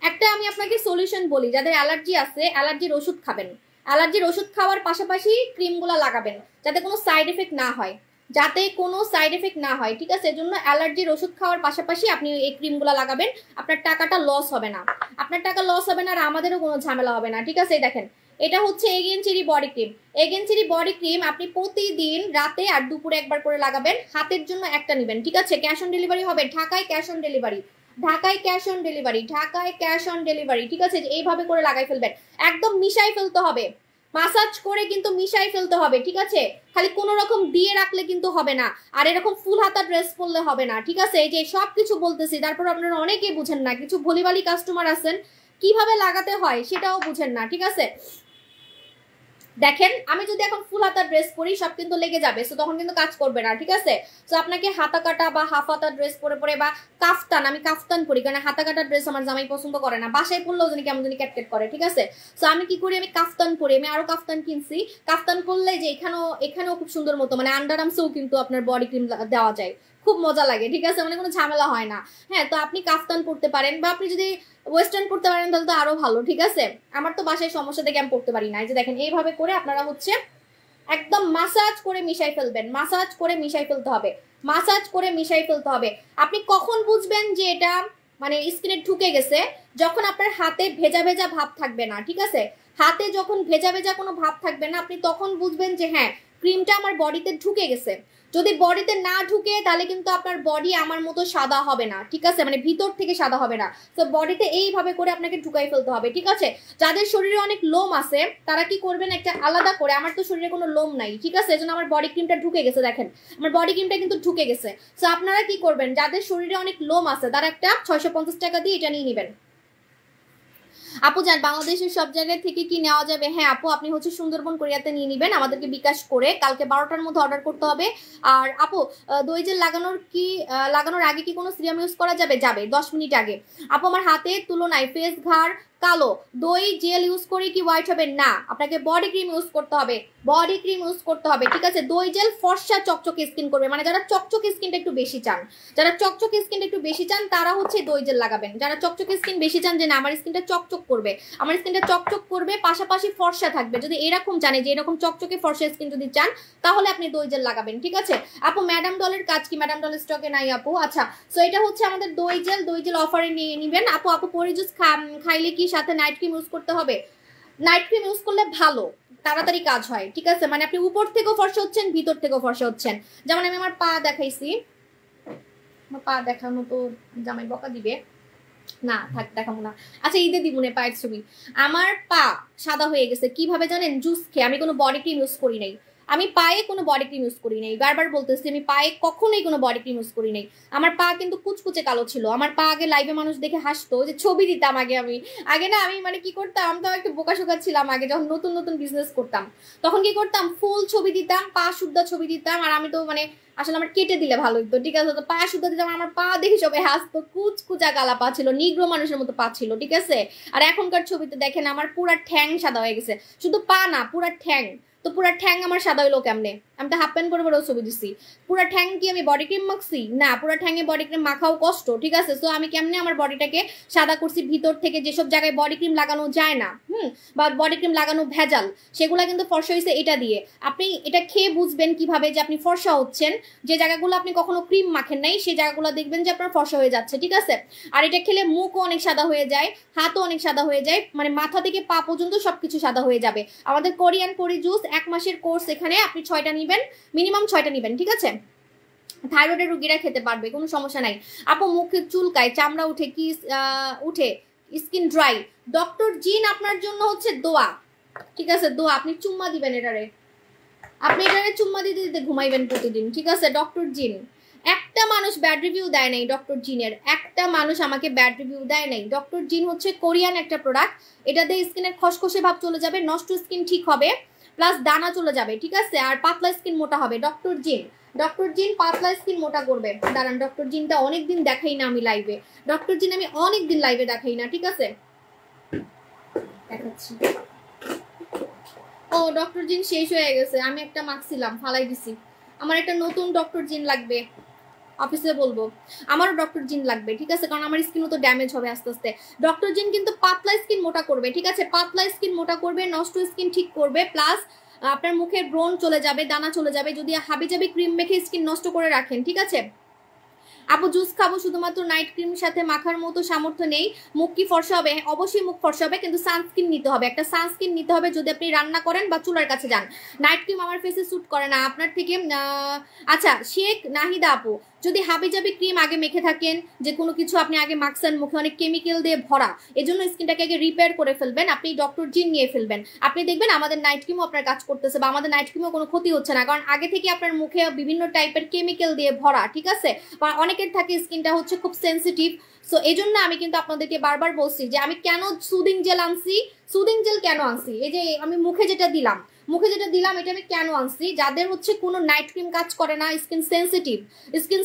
একটা আমি আপনাকে সলিউশন বলি, যাদের অ্যালার্জি আছে অ্যালার্জির ওষুধ খাবেন, অ্যালার্জির ওষুধ খাওয়ার পাশাপাশি ক্রিমগুলো লাগাবেন, যাতে কোনো সাইড এফেক্ট না হয়, ঠিক আছে? এজন্য অ্যালার্জির ওষুধ খাওয়ার পাশাপাশি আপনি এই ক্রিমগুলো লাগাবেন, আপনার টাকাটা লস হবে না, আর আমাদেরও কোনো ঝামেলা হবে না, ঠিক আছে? দেখেন এটা হচ্ছে again cherry body cream. Again cherry body cream আপনি প্রতিদিন রাতে আর দুপুরে একবার করে লাগাবেন, হাতের জন্য একটা নেবেন, ঠিক আছে? ক্যাশ অন ডেলিভারি হবে, ঢাকায় ক্যাশ অন ডেলিভারি, ঠিক আছে? এইভাবে করে লাগাই ফেলবেন, একদম মিশাই ফেলতে হবে, মাসাজ করে কিন্তু মিশাই ফেলতে হবে, ঠিক আছে? খালি কোনো রকম দিয়ে রাখলে কিন্তু হবে না, আর এরকম ফুল হাতা ড্রেস পরলে হবে না, ঠিক আছে? এই যে সব কিছু বলতেছি, তারপর আপনারা অনেকেই বুঝেন না, কিছু ভলিবালি কাস্টমার আছেন কিভাবে লাগাতে হয় সেটাও বুঝেন না, ঠিক আছে? দেখেন আমি যদি এখন ফুল হাতা ড্রেস পরি সব কিন্তু লেগে যাবে, সো তখন কিন্তু কাজ করবে না, ঠিক আছে? সো আপনাকে হাতা কাটা বা হাফ হাতা ড্রেস পরে পরে বা কাফতান, আমি কাফতান পরি কারণ হাতা কাটা ড্রেস আমার জামাই পছন্দ করে না, বাসায় পরলেও জানি কেমন জানি ক্যাটকেট করে, ঠিক আছে? সো আমি কি করি, আমি কাফতান পরি, আমি আরো কাফতান কিনছি। কাফতান পরলে যে এখানেও খুব সুন্দর মতো মানে আন্ডার আর্মসেও কিন্তু আপনার বডি ক্রিম দেওয়া যায়, খুব মজা লাগে, ঠিক আছে? মানে কোনো ঝামেলা হয় না। হ্যাঁ, তো আপনি কাফতান পরতে পারেন, বা আপনি যদি ওয়েস্টার্ন পড়তে পারেন তাহলে তো আরো ভালো, ঠিক আছে? আমার তো বাসায় সমস্যা থেকে আমি পড়তে পারি না। এই যে দেখেন এইভাবে করে আপনারা হচ্ছে একদম মাসাজ করে মিশাই ফেলবেন, মাসাজ করে মিশাই ফেলতে হবে। আপনি কখন বুঝবেন যে এটা মানে স্কিনে ঢুকে গেছে? যখন আপনার হাতে ভেজা ভেজা ভাব থাকবে না, ঠিক আছে? হাতে যখন ভেজা ভেজা কোনো ভাব থাকবে না, আপনি তখন বুঝবেন যে হ্যাঁ ক্রিমটা আমার বডিতে ঢুকে গেছে। যদি বডিতে না ঢুকে তাহলে কিন্তু আপনার বডি আমার মতো সাদা হবে না, ঠিক আছে? মানে ভিতর থেকে সাদা হবে না। তো বডিতে এইভাবে করে আপনাকে ঢুকাই ফেলতে হবে, ঠিক আছে? যাদের শরীরে অনেক লোম আছে তারা কি করবেন, একটা আলাদা করে, আমার তো শরীরে কোনো লোম নাই, ঠিক আছে? এজন্য আমার বডি ক্রিমটা ঢুকে গেছে, দেখেন আমার বডি ক্রিমটা কিন্তু ঢুকে গেছে। তো আপনারা কি করবেন, যাদের শরীরে অনেক লোম আছে তারা একটা 650 টাকা দিয়ে এটা নিয়ে নেবেন। আপু জান বাংলাদেশের সব জায়গায় থেকে কি নেওয়া যাবে? হ্যাঁ আপু, আপনি হচ্ছে সুন্দরবন কোরিয়াতে নিয়ে নেবেন, আমাদেরকে বিকাশ করে কালকে 12টার মধ্যে অর্ডার করতে হবে। আর আপু দই জেল লাগানোর আগে কি কোনো সিরাম ইউজ করা যাবে? 10 মিনিট আগে। আপু আমার হাতের তুলনায় ফেস ঘাড় কালো, দই জেল ইউজ করে কি হোয়াইট হবে? না, আপনাকে বডি ক্রিম ইউজ করতে হবে, ঠিক আছে? দই জেল ফর্সা চকচকে স্কিন করবে, মানে যারা চকচকে স্কিনটা একটু বেশি চান তারা হচ্ছে দই জেল লাগাবেন। যারা চকচকে স্কিন বেশি চান যে না আমার স্কিনটা চকচক করবে পাশাপাশি ফর্সা থাকবে, যদি এরকম জানে যে এরকম চকচকে ফর্সা স্কিন যদি চান তাহলে আপনি দই জেল লাগাবেন, ঠিক আছে? আপু ম্যাডাম ডলের কাজ কি? ম্যাডাম ডল স্টকে নাই আপু। আচ্ছা, সো এটা হচ্ছে আমাদের দই জেল অফারে নিয়ে নিবেন। আপু পরি জুস খাইলে কি সাথে নাইট ক্রিম ইউজ করতে হবে? নাইট ক্রিম ইউজ করলে ভালো, তাড়াতাড়ি কাজ হয়, ঠিক আছে? মানে আপনি উপর থেকেও ফর্সা হচ্ছেন, ভিতর থেকেও ফর্সা হচ্ছেন। যেমন আমি আমার পা দেখাইছি, আমার পা দেখানো তো জামাই বকা দিবে না, থাক দেখাবো না। আচ্ছা ঈদে দিব না পায়ের ছবি। আমার পা সাদা হয়ে গেছে কিভাবে জানেন? জুস খেয়ে, আমি কোনো বডি ক্রিম ইউজ করি নাই। আমি পায়ে কোনো বডি ক্রিম ইউজ করি নাই, বারবার বলতেছি আমি পায়ে কখনোই কোনো বডি ক্রিম ইউজ করি নাই। আমার পা কিন্তু কুচকুচে কালো ছিল। আমার পা আগে লাইভে মানুষ দেখে হাসতো, যে ছবি দিতাম আগে আমি। আগে না আমি মানে কি করতাম, আমি তো একটু বোকাশোকা ছিলাম আগে, যখন নতুন নতুন বিজনেস করতাম তখন কি করতাম, ফুল ছবি দিতাম, পা সুদ্ধা ছবি দিতাম। আর আমি তো মানে আসলে আমার কেটে দিলে ভালো হতো, ঠিক আছে, তো পা সুদ্ধা দিতাম। আমার পা দেখে সবাই হাসতো, কুচকুচা কালা পা ছিল, নিগ্রো মানুষের মতো পা ছিল, ঠিক আছে। আর এখনকার ছবিতে দেখেন আমার পুরা ঠ্যাং সাদা হয়ে গেছে, শুধু পা না পুরা ঠ্যাং। তো পুরা ঠ্যাং আমার সাদা হইলো কেমনে? আমি তো হাফ প্যান্ট পরে পরেও ছবি দিছি। পুরা ঠ্যাং কি আমি বডি ক্রিম মাখছি? না, পুরা ঠ্যাঙে বডি ক্রিম মাখাও কষ্ট, ঠিক আছে। সো আমি কেমনে আমার বডিটাকে সাদা করছি ভিতর থেকে, যেসব জায়গায় বডি ক্রিম লাগানো যায় না, বা বডি ক্রিম লাগানো ভেজাল, সেগুলা কিন্তু ফর্সা হয়েছে এটা দিয়ে। আপনি এটা খেয়ে বুঝবেন কিভাবে যে আপনি ফর্সা হচ্ছেন। যে জায়গাগুলো আপনি কখনো ক্রিম মাখেন নাই সেই জায়গাগুলো দেখবেন যে আপনার ফর্সা হয়ে যাচ্ছে, ঠিক আছে। আর এটা খেলে মুখও অনেক সাদা হয়ে যায়, হাতও অনেক সাদা হয়ে যায়, মানে মাথা থেকে পা পর্যন্ত সবকিছু সাদা হয়ে যাবে। আমাদের কোরিয়ান পরি জুস 1 মাসের কোর্স, এখানে আপনি 6টা নিবেন, মিনিমাম 6টা নিবেন, ঠিক আছে। থাইরয়েডের রোগীরা খেতে পারবে, কোনো সমস্যা নাই। আপু মুখে চুলকায়, চামড়া উঠে, কি উঠে, স্কিন ড্রাই, ডক্টর জিন আপনার জন্য হচ্ছে দোয়া, ঠিক আছে, দোয়া। আপনি চুম্মা দিবেন এটারে, আপনি এটারে চুম্মা দিতে দিতে ঘুমাইবেন প্রতিদিন, ঠিক আছে। ডক্টর জিন, একটা মানুষ ব্যাড রিভিউ দেয় নাই ডক্টর জিনের, একটা মানুষ আমাকে ব্যাড রিভিউ দেয় নাই। ডক্টর জিন হচ্ছে কোরিয়ান একটা প্রোডাক্ট, এটা দিয়ে স্কিনের খসখসে ভাব চলে যাবে, নষ্ট স্কিন ঠিক হবে, প্লাস দানা চলে যাবে, ঠিক আছে। আর পাতলা স্কিন মোটা হবে। ডক্টর জিন, ডক্টর জিন পাতলা স্কিন মোটা করবে। দাঁড়ান, ডক্টর জিনটা অনেকদিন দেখাই না আমি লাইভে, ডক্টর জিন আমি অনেকদিন লাইভে দেখাই না, ঠিক আছে, দেখাচ্ছি। ও ডক্টর জিন শেষ হয়ে গেছে, আমি একটা মাখছিলাম ফালাই দিছি। আমার একটা নতুন ডক্টর জিন লাগবে, অফিসে বলবো। আমারও ডক্টর জিন লাগবে, ঠিক আছে, কারণ আমার স্কিনও তো ড্যামেজ হবে আস্তে আস্তে। ডক্টর জিন কিন্তু পাতলা স্কিন মোটা করবে, ঠিক আছে, পাতলা স্কিন মোটা করবে, নষ্ট স্কিন ঠিক করবে, প্লাস আপনার মুখের ব্রণ চলে যাবে, দানা চলে যাবে যদি হাবিজাবি ক্রিম মেখে স্কিন নষ্ট করে রাখেন, ঠিক আছে। আপু জুস খাবো শুধুমাত্র নাইট ক্রিম সাথে মাখার মতো সামর্থ্য নেই, মুখ কি ফর্সা হবে? অবশ্যই মুখ ফর্সা হবে, কিন্তু সানস্ক্রিন নিতে হবে, একটা সানস্ক্রিন নিতে হবে যদি আপনি রান্না করেন বা চুলার কাছে যান। নাইট ক্রিম আমার ফেসে স্যুট করে না, আপনার থেকে। আচ্ছা শেখ নাহিদা আপু, যদি হাবিজাবি ক্রিম আগে মেখে থাকেন, যে কোনো কিছু আপনি আগে মাখছেন, মুখে অনেক কেমিক্যাল দিয়ে ভরা, এজন্য স্কিনটাকে আগে রিপেয়ার করে ফেলবেন, আপনি ডক্টর জিন নিয়ে ফেলবেন। আপনি দেখবেন আমাদের নাইট ক্রিমও আপনার কাজ করতেছে, বা আমাদের নাইট ক্রিমও কোনো ক্ষতি হচ্ছে না, কারণ আগে থেকে আপনার মুখে বিভিন্ন টাইপের কেমিক্যাল দিয়ে ভরা, ঠিক আছে। বা অনেকের থাকে স্কিনটা হচ্ছে খুব সেন্সিটিভ। সো এই জন্য আমি কিন্তু আপনাদেরকে বারবার বলছি যে আমি কেন সুদিং জেল আনছি। সুদিং জেল কেন আনছি, এই যে আমি মুখে যেটা দিলাম, এটা আমি কেন আনছি, যাদের হচ্ছে কোনো নাইট ক্রিম কাজ করে না, স্কিন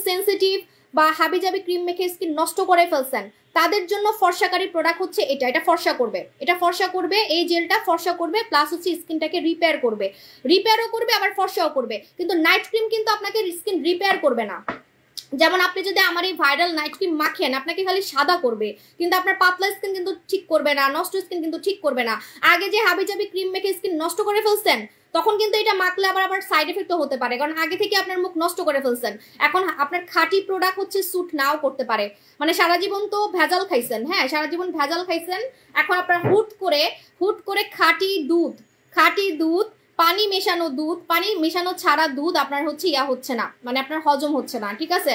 সেন্সিটিভ বা হাবিজাবি ক্রিম মেখে স্কিন নষ্ট করে ফেলছেন, তাদের জন্য ফর্সাকারী প্রোডাক্ট হচ্ছে এটা ফর্সা করবে, এই জেলটা ফর্সা করবে, প্লাস হচ্ছে স্কিনটাকে রিপেয়ারও করবে আবার ফর্সাও করবে। কিন্তু নাইট ক্রিম কিন্তু আপনাকে স্কিন রিপেয়ার করবে না। যেমন আপনি যদি আমার এই ভাইরাল নাইট ক্রিম মাখেন, আপনাকে খালি সাদা করবে, কিন্তু আপনার পাতলা স্কিন কিন্তু ঠিক করবে না, নষ্ট স্কিন কিন্তু ঠিক করবে না। আগে যে হাবিজাবি ক্রিম মেখে স্কিন নষ্ট করে ফেলছেন, তখন কিন্তু এটা মাখলে আবার সাইড এফেক্টও হতে পারে, কারণ আগে থেকে আপনার মুখ নষ্ট করে ফেলছেন। এখন আপনার খাঁটি প্রোডাক্ট হচ্ছে স্যুট নাও করতে পারে, মানে সারা জীবন তো ভেজাল খাইছেন, হ্যাঁ সারা জীবন ভেজাল খাইছেন, এখন আপনার হুট করে খাঁটি দুধ, পানি মেশানো ছাড়া দুধ আপনার হচ্ছে হচ্ছে না, মানে আপনার হজম হচ্ছে না, ঠিক আছে।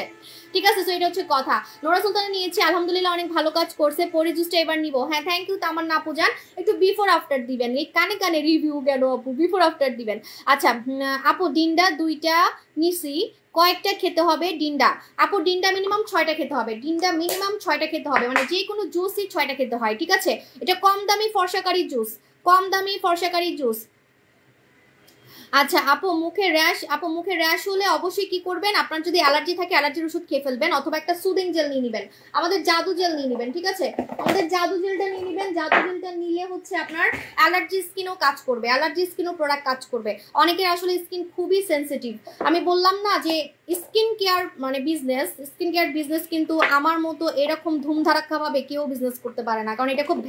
তো এটা হচ্ছে কথা। নোরা সুলতান নিয়েছি, আলহামদুলিল্লাহ অনেক ভালো কাজ করছে। পরি জুসটা এবার নিব, হ্যাঁ থ্যাংক ইউ। তামান্না আপু যান, একটু বিফোর আফটার দিবেন, এই কানে রিভিউ কেন আপু, বিফোর আফটার দিবেন। আচ্ছা আপু ডিন্ডা 2টা নিছি, কয়েকটা খেতে হবে ডিন্ডা? আপু ডিন্ডা মিনিমাম 6টা খেতে হবে, মানে যে কোনো জুসই 6টা খেতে হয়, ঠিক আছে। এটা কম দামি ফর্সাকারী জুস। আচ্ছা আপু মুখে র্যাশ হলে অবশ্যই কি করবেন, আপনার যদি অ্যালার্জি থাকে অ্যালার্জির ওষুধ খেয়ে ফেলবেন, অথবা একটা সুদিং জেল নিয়ে নেবেন, আমাদের জাদু জেল নিয়ে নেবেন, ঠিক আছে। আমাদের জাদু জেলটা নিয়ে নেবেন, জাদু জেলটা নিলে হচ্ছে আপনার অ্যালার্জি স্কিনও কাজ করবে, প্রোডাক্ট কাজ করবে। অনেকের আসলে স্কিন খুবই সেন্সিটিভ, আমি বললাম না যে স্কিন কেয়ার বিজনেস কিন্তু আমার মতো এরকম ধুমধারাক্কা ভাবে কেউ বিজনেস করতে পারে না, কারণ এটা খুবই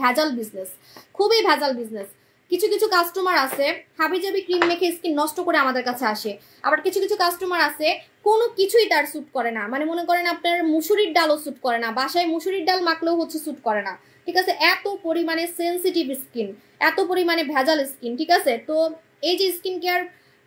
ভেজাল বিজনেস। কিছু কাস্টমার আছে হাবিজাবি ক্রিম মেখে স্কিন নষ্ট করে আমাদের কাছে আসে, আবার কিছু কাস্টমার আছে কোনো কিছুই তার স্যুট করে না, মানে মনে করেন আপনার মুসুরির ডালও স্যুট করে না, বাসায় মুসুরির ডাল মাখলেও হচ্ছে স্যুট করে না, ঠিক আছে। এত পরিমাণে সেন্সিটিভ স্কিন, এত পরিমাণে ভেজাল স্কিন, ঠিক আছে। তো এই যে স্কিন কেয়ার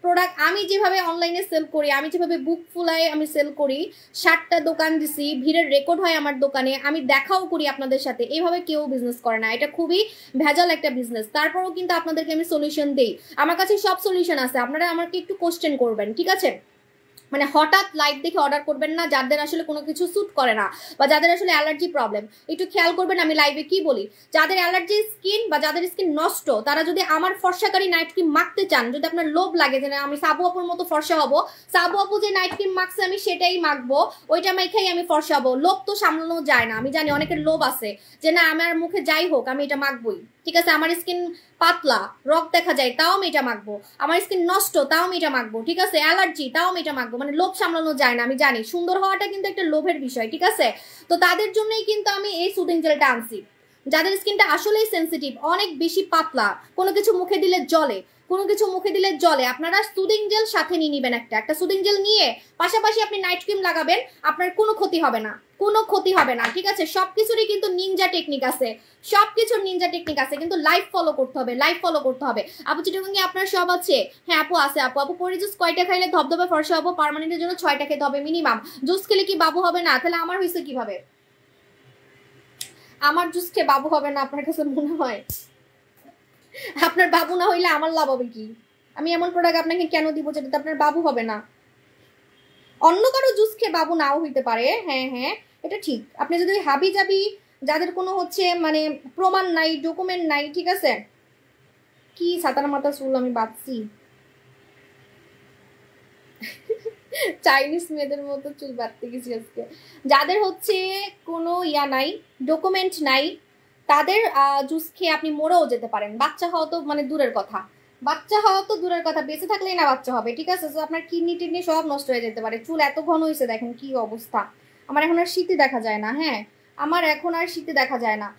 প্রোডাক্ট আমি যেভাবে অনলাইনে সেল করি, আমি যেভাবে বুক ফুলায় আমি সেল করি, 7টা দোকান দিছি, ভিড়ের রেকর্ড হয় আমার দোকানে, আমি দেখাও করি আপনাদের সাথে, এইভাবে কেউ বিজনেস করে না। এটা খুবই ভেজাল একটা বিজনেস। তারপরেও কিন্তু আপনাদেরকে আমি সলিউশন দেই, আমার কাছে সব সলিউশন আছে। আপনারা আমাকে একটু কোশ্চেন করবেন, ঠিক আছে? মানে হঠাৎ লাইভ দেখে অর্ডার করবেন না যাদের আসলে কোনো কিছু স্যুট করে না বা যাদের আসলে অ্যালার্জি প্রবলেম। একটু খেয়াল করবেন আমি লাইভে কি বলি। যাদের অ্যালার্জি স্কিন বা যাদের স্কিন নষ্ট, তারা যদি আমার ফর্সাকারী নাইট ক্রিম মাখতে চান, যদি আপনার লোভ লাগে যে আমি সাবু আপুর মতো ফর্সা হবো, সাবু আপু যে নাইট ক্রিম মাখছে আমি সেটাই মাখবো, ওইটা মাখাই আমি ফর্সা হবো, লোভ তো সামলানো যায় না। আমি জানি অনেকের লোভ আছে যে না আমার মুখে যাই হোক আমি এটা মাখবই, ঠিক আছে? আমার স্কিন পাতলা, রক দেখা যায়, তাও আমি এটা মাখবো। আমার স্কিন নষ্ট, তাও আমি এটা মাখবো, ঠিক আছে? অ্যালার্জি, তাও আমি এটা মাখবো। মানে লোভ সামলানো যায় না, আমি জানি। সুন্দর হওয়াটা কিন্তু একটা লোভের বিষয়, ঠিক আছে? তো তাদের জন্যই কিন্তু আমি এই সুদিং জেলটা আনছি। যাদের স্কিনটা আসলেই সেন্সিটিভ, অনেক বেশি পাতলা, কোনো কিছু মুখে দিলে জ্বলে, কোনো কিছু মুখে দিলে জ্বলে, আপনারা সুদিং জেল সাথে নিয়ে নেবেন। একটা সুদিং জেল নিয়ে পাশাপাশি আপনি নাইট ক্রিম লাগাবেন, আপনার কোনো ক্ষতি হবে না, কোনো ক্ষতি হবে না, ঠিক আছে? সবকিছুরই কিন্তু নিনজা টেকনিক আছে, সবকিছুর নিনজা টেকনিক আছে, কিন্তু লাইফ ফলো করতে হবে, লাইফ ফলো করতে হবে। আপু চিটাগাঙ্গে আপনার সব আছে? হ্যাঁ আপু আছে। আপু পরি জুস কয়টা খাইলে ধবধবে ফর্সা হবো? পার্মানেন্টের জন্য 6টা খেতে হবে মিনিমাম। জুস খেলে কি বাবু হবে না? তাহলে আমার হয়েছে কিভাবে? আমার জুস খেয়ে বাবু হবে না আপনার কাছে মনে হয়? আপনার বাবু না হইলে আমার লাভ হবে কি? আমি এমন প্রোডাক্ট আপনাকে কেন দিব যেটাতে আপনার বাবু হবে না? অন্য কারো জুস খেয়ে বাবু নাও হইতে পারে, হ্যাঁ হ্যাঁ এটা ঠিক। আপনি যদি হাবি যাবি, যাদের কোনো হচ্ছে মানে প্রমাণ নাই, ডকুমেন্ট নাই, ঠিক আছে? কি সাতার মাথা চুল আমি বাঁধছি, চাইনিজ মেয়েদের মতো চুল বাঁধতে গেছি আজকে। যাদের হচ্ছে কোনো ইয়া নাই, ডকুমেন্ট নাই, তাদের জুস খেয়ে আপনি মরেও যেতে পারেন। বাচ্চা হওয়া তো মানে দূরের কথা, বাচ্চা হওয়া তো দূরের কথা, বেঁচে থাকলেই না বাচ্চা হবে, ঠিক আছে? তো আপনার কিডনি টিডনি সব নষ্ট হয়ে যেতে পারে। চুল এত ঘন হয়েছে, দেখেন কি অবস্থা। আমার এখন আর শীতে দেখা যায় না, হ্যাঁ আমার এখন আর শীতে দেখা যায় না।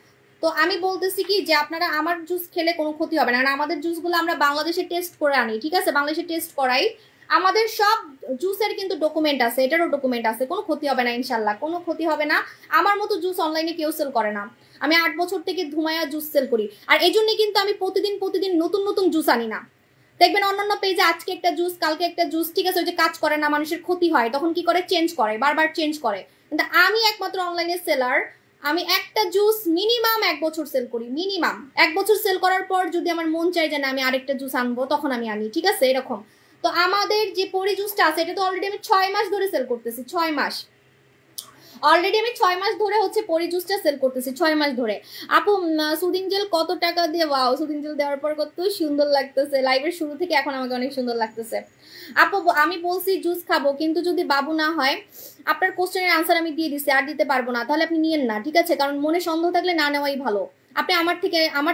তো আমি বলতেছি কি যে আপনারা আমার জুস খেলে কোনো ক্ষতি হবে না, কারণ আমাদের জুসগুলো আমরা বাংলাদেশে টেস্ট করে আনি, ঠিক আছে? বাংলাদেশে টেস্ট করাই, আমাদের সব জুসের কিন্তু ডকুমেন্ট আছে, এটারও ডকুমেন্ট আছে, কোনো ক্ষতি হবে না ইনশাল্লাহ, কোনো ক্ষতি হবে না। আমার মতো জুস অনলাইনে কেউ সেল করে না। আমি 8 বছর থেকে ধুমায়া জুস সেল করি, আর এই জন্যই কিন্তু আমি প্রতিদিন প্রতিদিন নতুন নতুন জুস আনি না। দেখবেন অন্যান্য পেজে আজকে একটা জুস, কালকে একটা জুস, ঠিক আছে? ওই যে কাজ করে না, মানুষের ক্ষতি হয়, তখন কি করে চেঞ্জ করে, বারবার চেঞ্জ করে। কিন্তু আমি একমাত্র অনলাইনে সেলার, আমি একটা জুস মিনিমাম 1 বছর সেল করি, মিনিমাম 1 বছর সেল করার পর যদি আমার মন চাই যে না আমি আরেকটা জুস আনবো, তখন আমি আনি, ঠিক আছে? এরকম। তো আমাদের যে পরি জুসটা আছে এটা তো অলরেডি আমি 6 মাস ধরে সেল করতেছি, 6 মাস অলরেডি আমি 6 মাস ধরে হচ্ছে পরি জুসটা সেল করতেছি, 6 মাস ধরে। আপু সুদিং জেল কত টাকা দিয়ে? ওয়াও, সুদিং জেল দেওয়ার পর কত সুন্দর লাগতেছে, লাইভের শুরু থেকে এখন আমাকে অনেক সুন্দর লাগতেছে। আপু আমি বলছি জুস খাবো, কিন্তু যদি বাবু না হয়, আপনার কোশ্চেনের আনসার আমি দিয়ে দিছি, আর দিতে পারবো না, তাহলে আপনি নিয়েন না, ঠিক আছে? কারণ মনে সন্দেহ থাকলে না নেওয়াই ভালো। আপনি আমার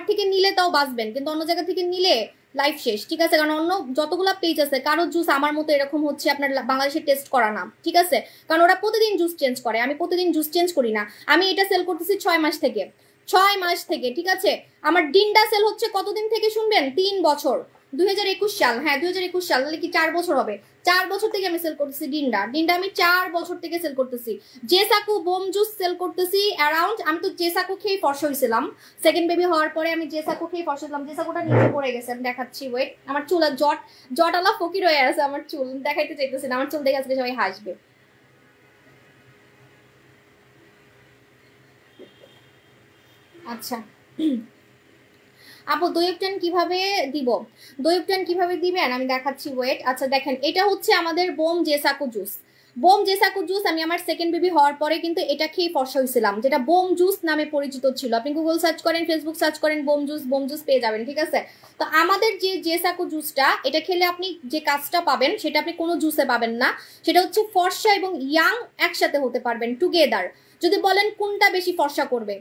থেকে নিলে তাও বাঁচবেন, কিন্তু অন্য জায়গা থেকে নিলে লাইফ শেষ, ঠিক আছে? কারণ অন্য যতগুলা পেজ আছে কারো জুস আমার মতো এরকম হচ্ছে আপনার বাংলাদেশে টেস্ট করা না, ঠিক আছে? কারণ ওরা প্রতিদিন জুস চেঞ্জ করে, আমি প্রতিদিন জুস চেঞ্জ করি না। আমি এটা সেল করতেছি 6 মাস থেকে, 6 মাস থেকে, ঠিক আছে? আমার ডিনটা সেল হচ্ছে কতদিন থেকে শুনবেন? 3 বছর, 2021 সাল, হ্যাঁ 2021 সাল, তাহলে কি 4 বছর হবে? 4 বছর থেকে আমি সেল করতেছি ডিনটা আমি 4 বছর থেকে সেল করতেছি। জেসাকু বোম জুস সেল করতেছি অ্যারাউন্ড, আমি তো জেসাকু খেয়ে ফর্সা হয়েছিলাম, সেকেন্ড বেবি হওয়ার পরে আমি জেসাকু খেয়ে ফর্সা হয়েছিলাম। জেসাকুটা নিচে পড়ে গেছে, আমি দেখাচ্ছি, ওয়েট। আমার চুল জটালা ফকির হয়ে আছে, আমার চুল দেখাইতে চাইতেছি না, আমার চুল দেখে আজকে সবাই হাসবে। আচ্ছা আপু দইপটান কিভাবে দিব? দইপটান কিভাবে দিবেন আমি দেখাচ্ছি, ওয়েট। আচ্ছা দেখেন, এটা হচ্ছে আমাদের বোম জেসাকু জুস। বোম জেসাকু জুস আমি আমার সেকেন্ড বেবি হওয়ার পরে কিন্তু এটা খেয়ে ফর্সা হয়েছিলাম, যেটা বোম জুস নামে পরিচিত ছিল। আপনি গুগল সার্চ করেন, ফেসবুক সার্চ করেন, বোম জুস পেয়ে যাবেন, ঠিক আছে? তো আমাদের যে জেসাকু জুসটা, এটা খেলে আপনি যে কাজটা পাবেন সেটা আপনি কোনো জুসে পাবেন না। সেটা হচ্ছে ফর্সা এবং ইয়াং একসাথে হতে পারবেন, টুগেদার। যদি বলেন কোনটা বেশি ফর্সা করবে,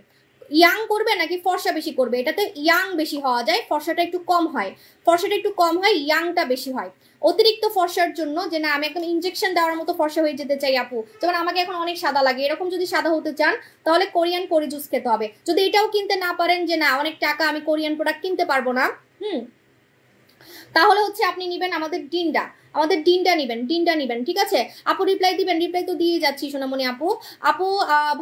ইয়াং করবে নাকি ফর্সা বেশি করবে, এটাতে ইয়াং বেশি হওয়া যায়, ফর্সাটা একটু কম হয়, ইয়াংটা বেশি হয়। অতিরিক্ত ফর্সার জন্য যে না আমি একদম ইনজেকশন দেওয়ার মতো ফর্সা হয়ে যেতে চাই আপু, যেমন আমাকে এখন অনেক সাদা লাগে, এরকম যদি সাদা হতে চান তাহলে কোরিয়ান পরি জুস খেতে হবে। যদি এটাও কিনতে না পারেন যে না অনেক টাকা, আমি কোরিয়ান প্রোডাক্ট কিনতে পারবো না, তাহলে হচ্ছে আপনি নিবেন আমাদের ডিনটা নিবেন, ঠিক আছে? আপু রিপ্লাই দিবেন, রিপ্লাই তো দিয়ে যাচ্ছি সোনামণি আপু। আপু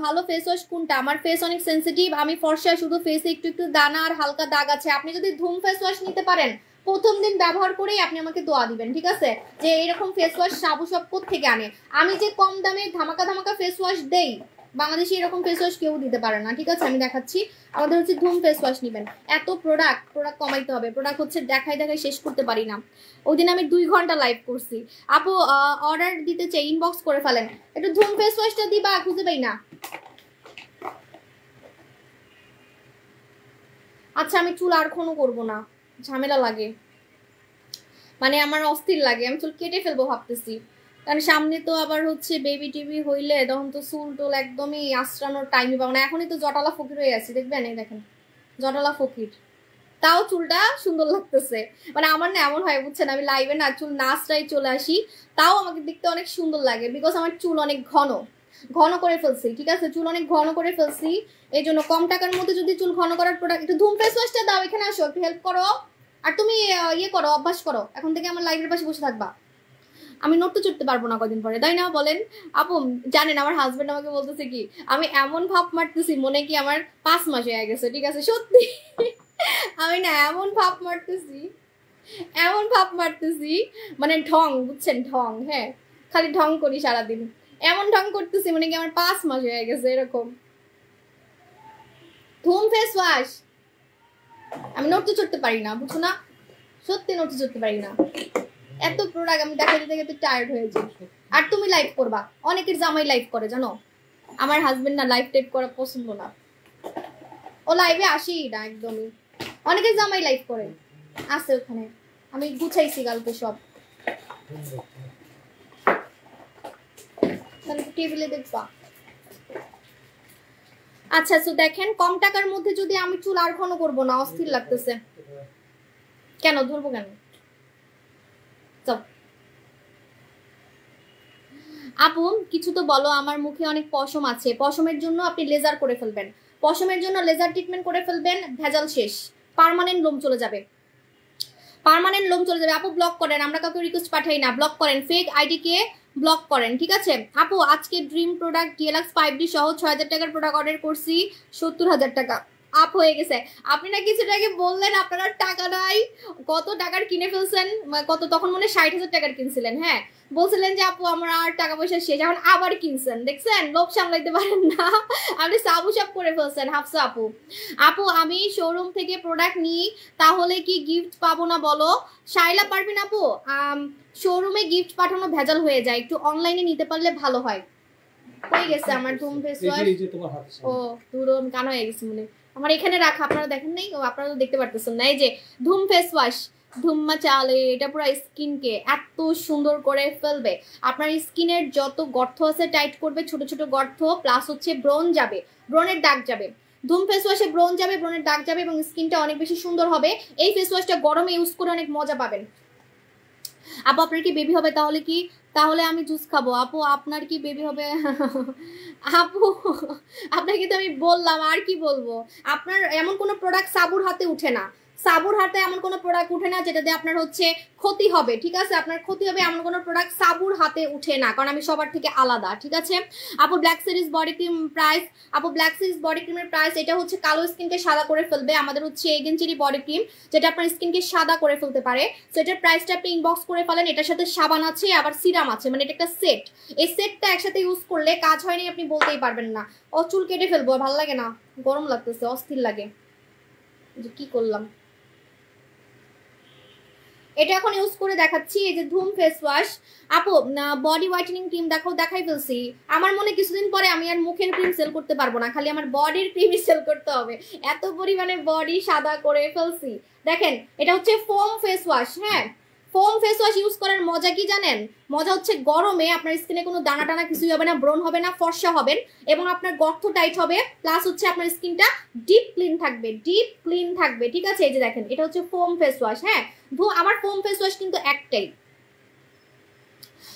ভালো ফেস ওয়াশ কোনটা? আমার ফেস অনেক সেন্সিটিভ, আমি ফর্সা, শুধু ফেসে একটু একটু দানা আর হালকা দাগ আছে। আপনি যদি ধুম ফেস ওয়াশ নিতে পারেন প্রথম দিন ব্যবহার করেই আপনি আমাকে দোয়া দিবেন, ঠিক আছে? যে এরকম ফেস ওয়াশ সাবু সব কোত্থেকে আনে। আমি যে কম দামে ধামাকা ধামাকা ফেস ওয়াশ দেই, বাংলাদেশে এরকম ফেস ওয়াশ কেউ দিতে পারে না, ঠিক আছে? আমি দেখাচ্ছি, আমাদের হচ্ছে ধুম ফেস ওয়াশ নেবেন। এত প্রোডাক্ট কমাইতে হবে, প্রোডাক্ট হচ্ছে দেখাই শেষ করতে পারি না। ওই দিন আমি 2 ঘন্টা লাইভ করছি। আপু অর্ডার দিতে চাই, ইনবক্স করে ফেলেন। একটু ধুম ফেস ওয়াশটা দিবা, খুঁজে পাই না। আচ্ছা আমি চুল আর কোনো করবো না, ঝামেলা লাগে, মানে আমার অস্থির লাগে, আমি চুল কেটে ফেলবো ভাবতেছি। কারণ সামনে তো আবার হচ্ছে বেবি টিভি হইলে তখন তো চুল টুল একদমই আশ্রানোর টাইমই পাবো না। এখনই তো জটালা ফকির হয়ে আছে, দেখবেন এই দেখেন জটালা ফকির, তাও চুলটা সুন্দর লাগতেছে। মানে আমার না এমন হয় বুঝছেন, আমি লাইভে না চুল নাচটাই চলে আসি, তাও আমাকে দেখতে অনেক সুন্দর লাগে, বিকজ আমার চুল অনেক ঘন ঘন করে ফেলছি, ঠিক আছে? চুল অনেক ঘন করে ফেলছি, এই জন্য কম টাকার মধ্যে যদি চুল ঘন করার প্রোডাক্ট। একটু ধুম ফেস ওয়াশটা দাও, এখানে আসো, একটু হেল্প করো। আর তুমি ইয়ে করো, অভ্যাস করো, এখন থেকে আমার লাইভের পাশে বসে থাকবা। আমি নড়তে চড়তে পারবো না কদিন পরে, তাই না বলেন? আপু জানেন আমার হাজবেন্ড আমাকে বলতেছে কি, আমি এমন ভাব মারতেছি মনে কি আমার 5 মাস হয়ে গেছে, ঠিক আছে? সত্যি আমি না এমন ভাব মারতেছি, এমন ভাব মারতেছি, মানে ঢং, বুঝছেন? ঢং, হ্যাঁ, খালি ঢং করি সারাদিন, এমন ঢং করতেছি মানে কি আমার 5 মাস হয়ে গেছে এরকম। ধুম ফেস ওয়াশ, আমি নড়তে চড়তে পারি না, বুঝছো না? সত্যি নড়তে চড়তে পারি না, এত প্রোডাক্ট আমি দেখাতে দেখাতে টায়ার্ড হয়ে যাই। আর তুমি লাইভ করবা, অনেকের জামাই লাইভ করে জানো, আমার হাজবেন্ড না লাইভ টাইপ করা পছন্দ না, ও লাইভে আসেই না একদমই। অনেকের জামাই লাইভ করে, আছে ওখানে, আমি গুছাইছি কালকে সব, টেবিলে দেখবা। আচ্ছা তো দেখেন, কম টাকার মধ্যে যদি আমি চুল আর ঘন করবো না, অস্থির লাগতেছে। কেন ধরবো কেন? আপু কিছু তো বলো, আমার মুখে অনেক পশম আছে, পশমের জন্য আপনি লেজার করে ফেলবেন, পশমের জন্য লেজার ট্রিটমেন্ট করে ফেলবেন, ভেজাল শেষ, পার্মানেন্ট লোম চলে যাবে, পার্মানেন্ট লোম চলে যাবে। আপু ব্লক করেন, আমরা কাউকে রিকোয়েস্ট পাঠাই না, ব্লক করেন, ফেক আইডি কে ব্লক করেন, ঠিক আছে? আপু আজকে ড্রিম প্রোডাক্ট ডিএলএক্স 5D সহ 6000 টাকার প্রোডাক্ট অর্ডার করছি, 70,000 টাকা আপ হয়ে গেছে। আপনি না কিছুটা আগে বললেন আপনার টাকা নাই, কত টাকার কিনে ফেলছেন, কত তখন মনে 60,000 টাকার কিনছিলেন, হ্যাঁ বলছিলেন যে আপু আমার আর টাকা পয়সা শেষ, এখন আবার কিনছেন, দেখছেন লোভ সামলাইতে পারেন না, আপনি সাবু সাব করে ফেলছেন। হাফসা আপু, আপু আমি শোরুম থেকে প্রোডাক্ট নিই তাহলে কি গিফট পাবো না বলো? শাইলা পারবেন আপু, শোরুমে গিফট পাঠানো ভেজাল হয়ে যায়, একটু অনলাইনে নিতে পারলে ভালো হয়। হয়ে গেছে আমার ধুম ফেস ওয়াশ, ও ধুরো আমি কানা হয়ে গেছি মনে, আমার এখানে রাখা, আপনারা দেখেন নাই, আপনারা তো দেখতে পারতেছেন না। এই যে ধুম ফেস ওয়াশ, ধুম্মা চালে, এটা পুরো স্কিনকে এত সুন্দর করে ফেলবে, আপনার স্কিনের যত গর্ত আছে টাইট করবে, ছোট ছোট গর্ত, প্লাস হচ্ছে ব্রন যাবে, ব্রনের দাগ যাবে, ধুম ফেস ওয়াশে ব্রন যাবে, ব্রনের দাগ যাবে এবং স্কিনটা অনেক বেশি সুন্দর হবে। এই ফেস ওয়াশটা গরমে ইউজ করে অনেক মজা পাবেন। আপু আপনার কি বেবি হবে? তাহলে কি, তাহলে আমি জুস খাবো। আপু আপনার কি বেবি হবে? আপু আপনাকে তো আমি বললাম, আর কি বলবো, আপনার এমন কোনো প্রোডাক্ট সাবুর হাতে উঠে না, সাবুর হাতে এমন কোনো প্রোডাক্ট উঠে না যেটা দিয়ে আপনার হচ্ছে ক্ষতি হবে, ঠিক আছে? আপনার ক্ষতি হবে এমন কোনো প্রোডাক্ট সাবুর হাতে উঠে না, কারণ আমি সবার থেকে আলাদা, ঠিক আছে? আপু black series body cream price, আপু ব্ল্যাক সিরিজ বডি ক্রিমের প্রাইস, এটা হচ্ছে কালো স্কিনকে সাদা করে ফেলবে, আমাদের হচ্ছে এগেনচিরি বডি ক্রিম যেটা আপনার স্কিনকে সাদা করে ফেলতে পারে। সো এটার প্রাইসটা আপনি ইনবক্স করে ফেলেন, এটার সাথে সাবান আছে আবার সিরাম আছে, মানে এটা একটা সেট, এই সেটটা একসাথে ইউজ করলে কাজ হয়নি আপনি বলতেই পারবেন না। ও চুল কেটে ফেলবো, ভালো লাগে না, গরম লাগতেছে, অস্থির লাগে, যে কি করলাম। এটা এখন ইউজ করে দেখাচ্ছি, এই যে ধুম ফেস ওয়াশ। আপু বডি হোয়াইটেনিং ক্রিম দেখাই ফেলছি, আমার মনে কিছুদিন পরে আমি আর মুখের ক্রিম সেল করতে পারবো না, খালি আমার বডির ক্রিমই সেল করতে হবে, এত পরিমাণে বডি সাদা করে ফেলছি। দেখেন এটা হচ্ছে ফোম ফেস ওয়াশ, হ্যাঁ ফোম ফেস ওয়াশ ইউজ করার মজা কি জানেন? মজা হচ্ছে গরমে আপনার স্কিনে কোনো দানা টানা কিছুই হবে না, ব্রন হবে না, ফর্সা হবেন এবং আপনার গর্ত টাইট হবে, প্লাস হচ্ছে আপনার স্কিনটা ডিপ ক্লিন থাকবে, ডিপ ক্লিন থাকবে, ঠিক আছে? এই যে দেখেন এটা হচ্ছে ফোম ফেস ওয়াশ, হ্যাঁ আমার ফোম ফেস ওয়াশ কিন্তু একটাই।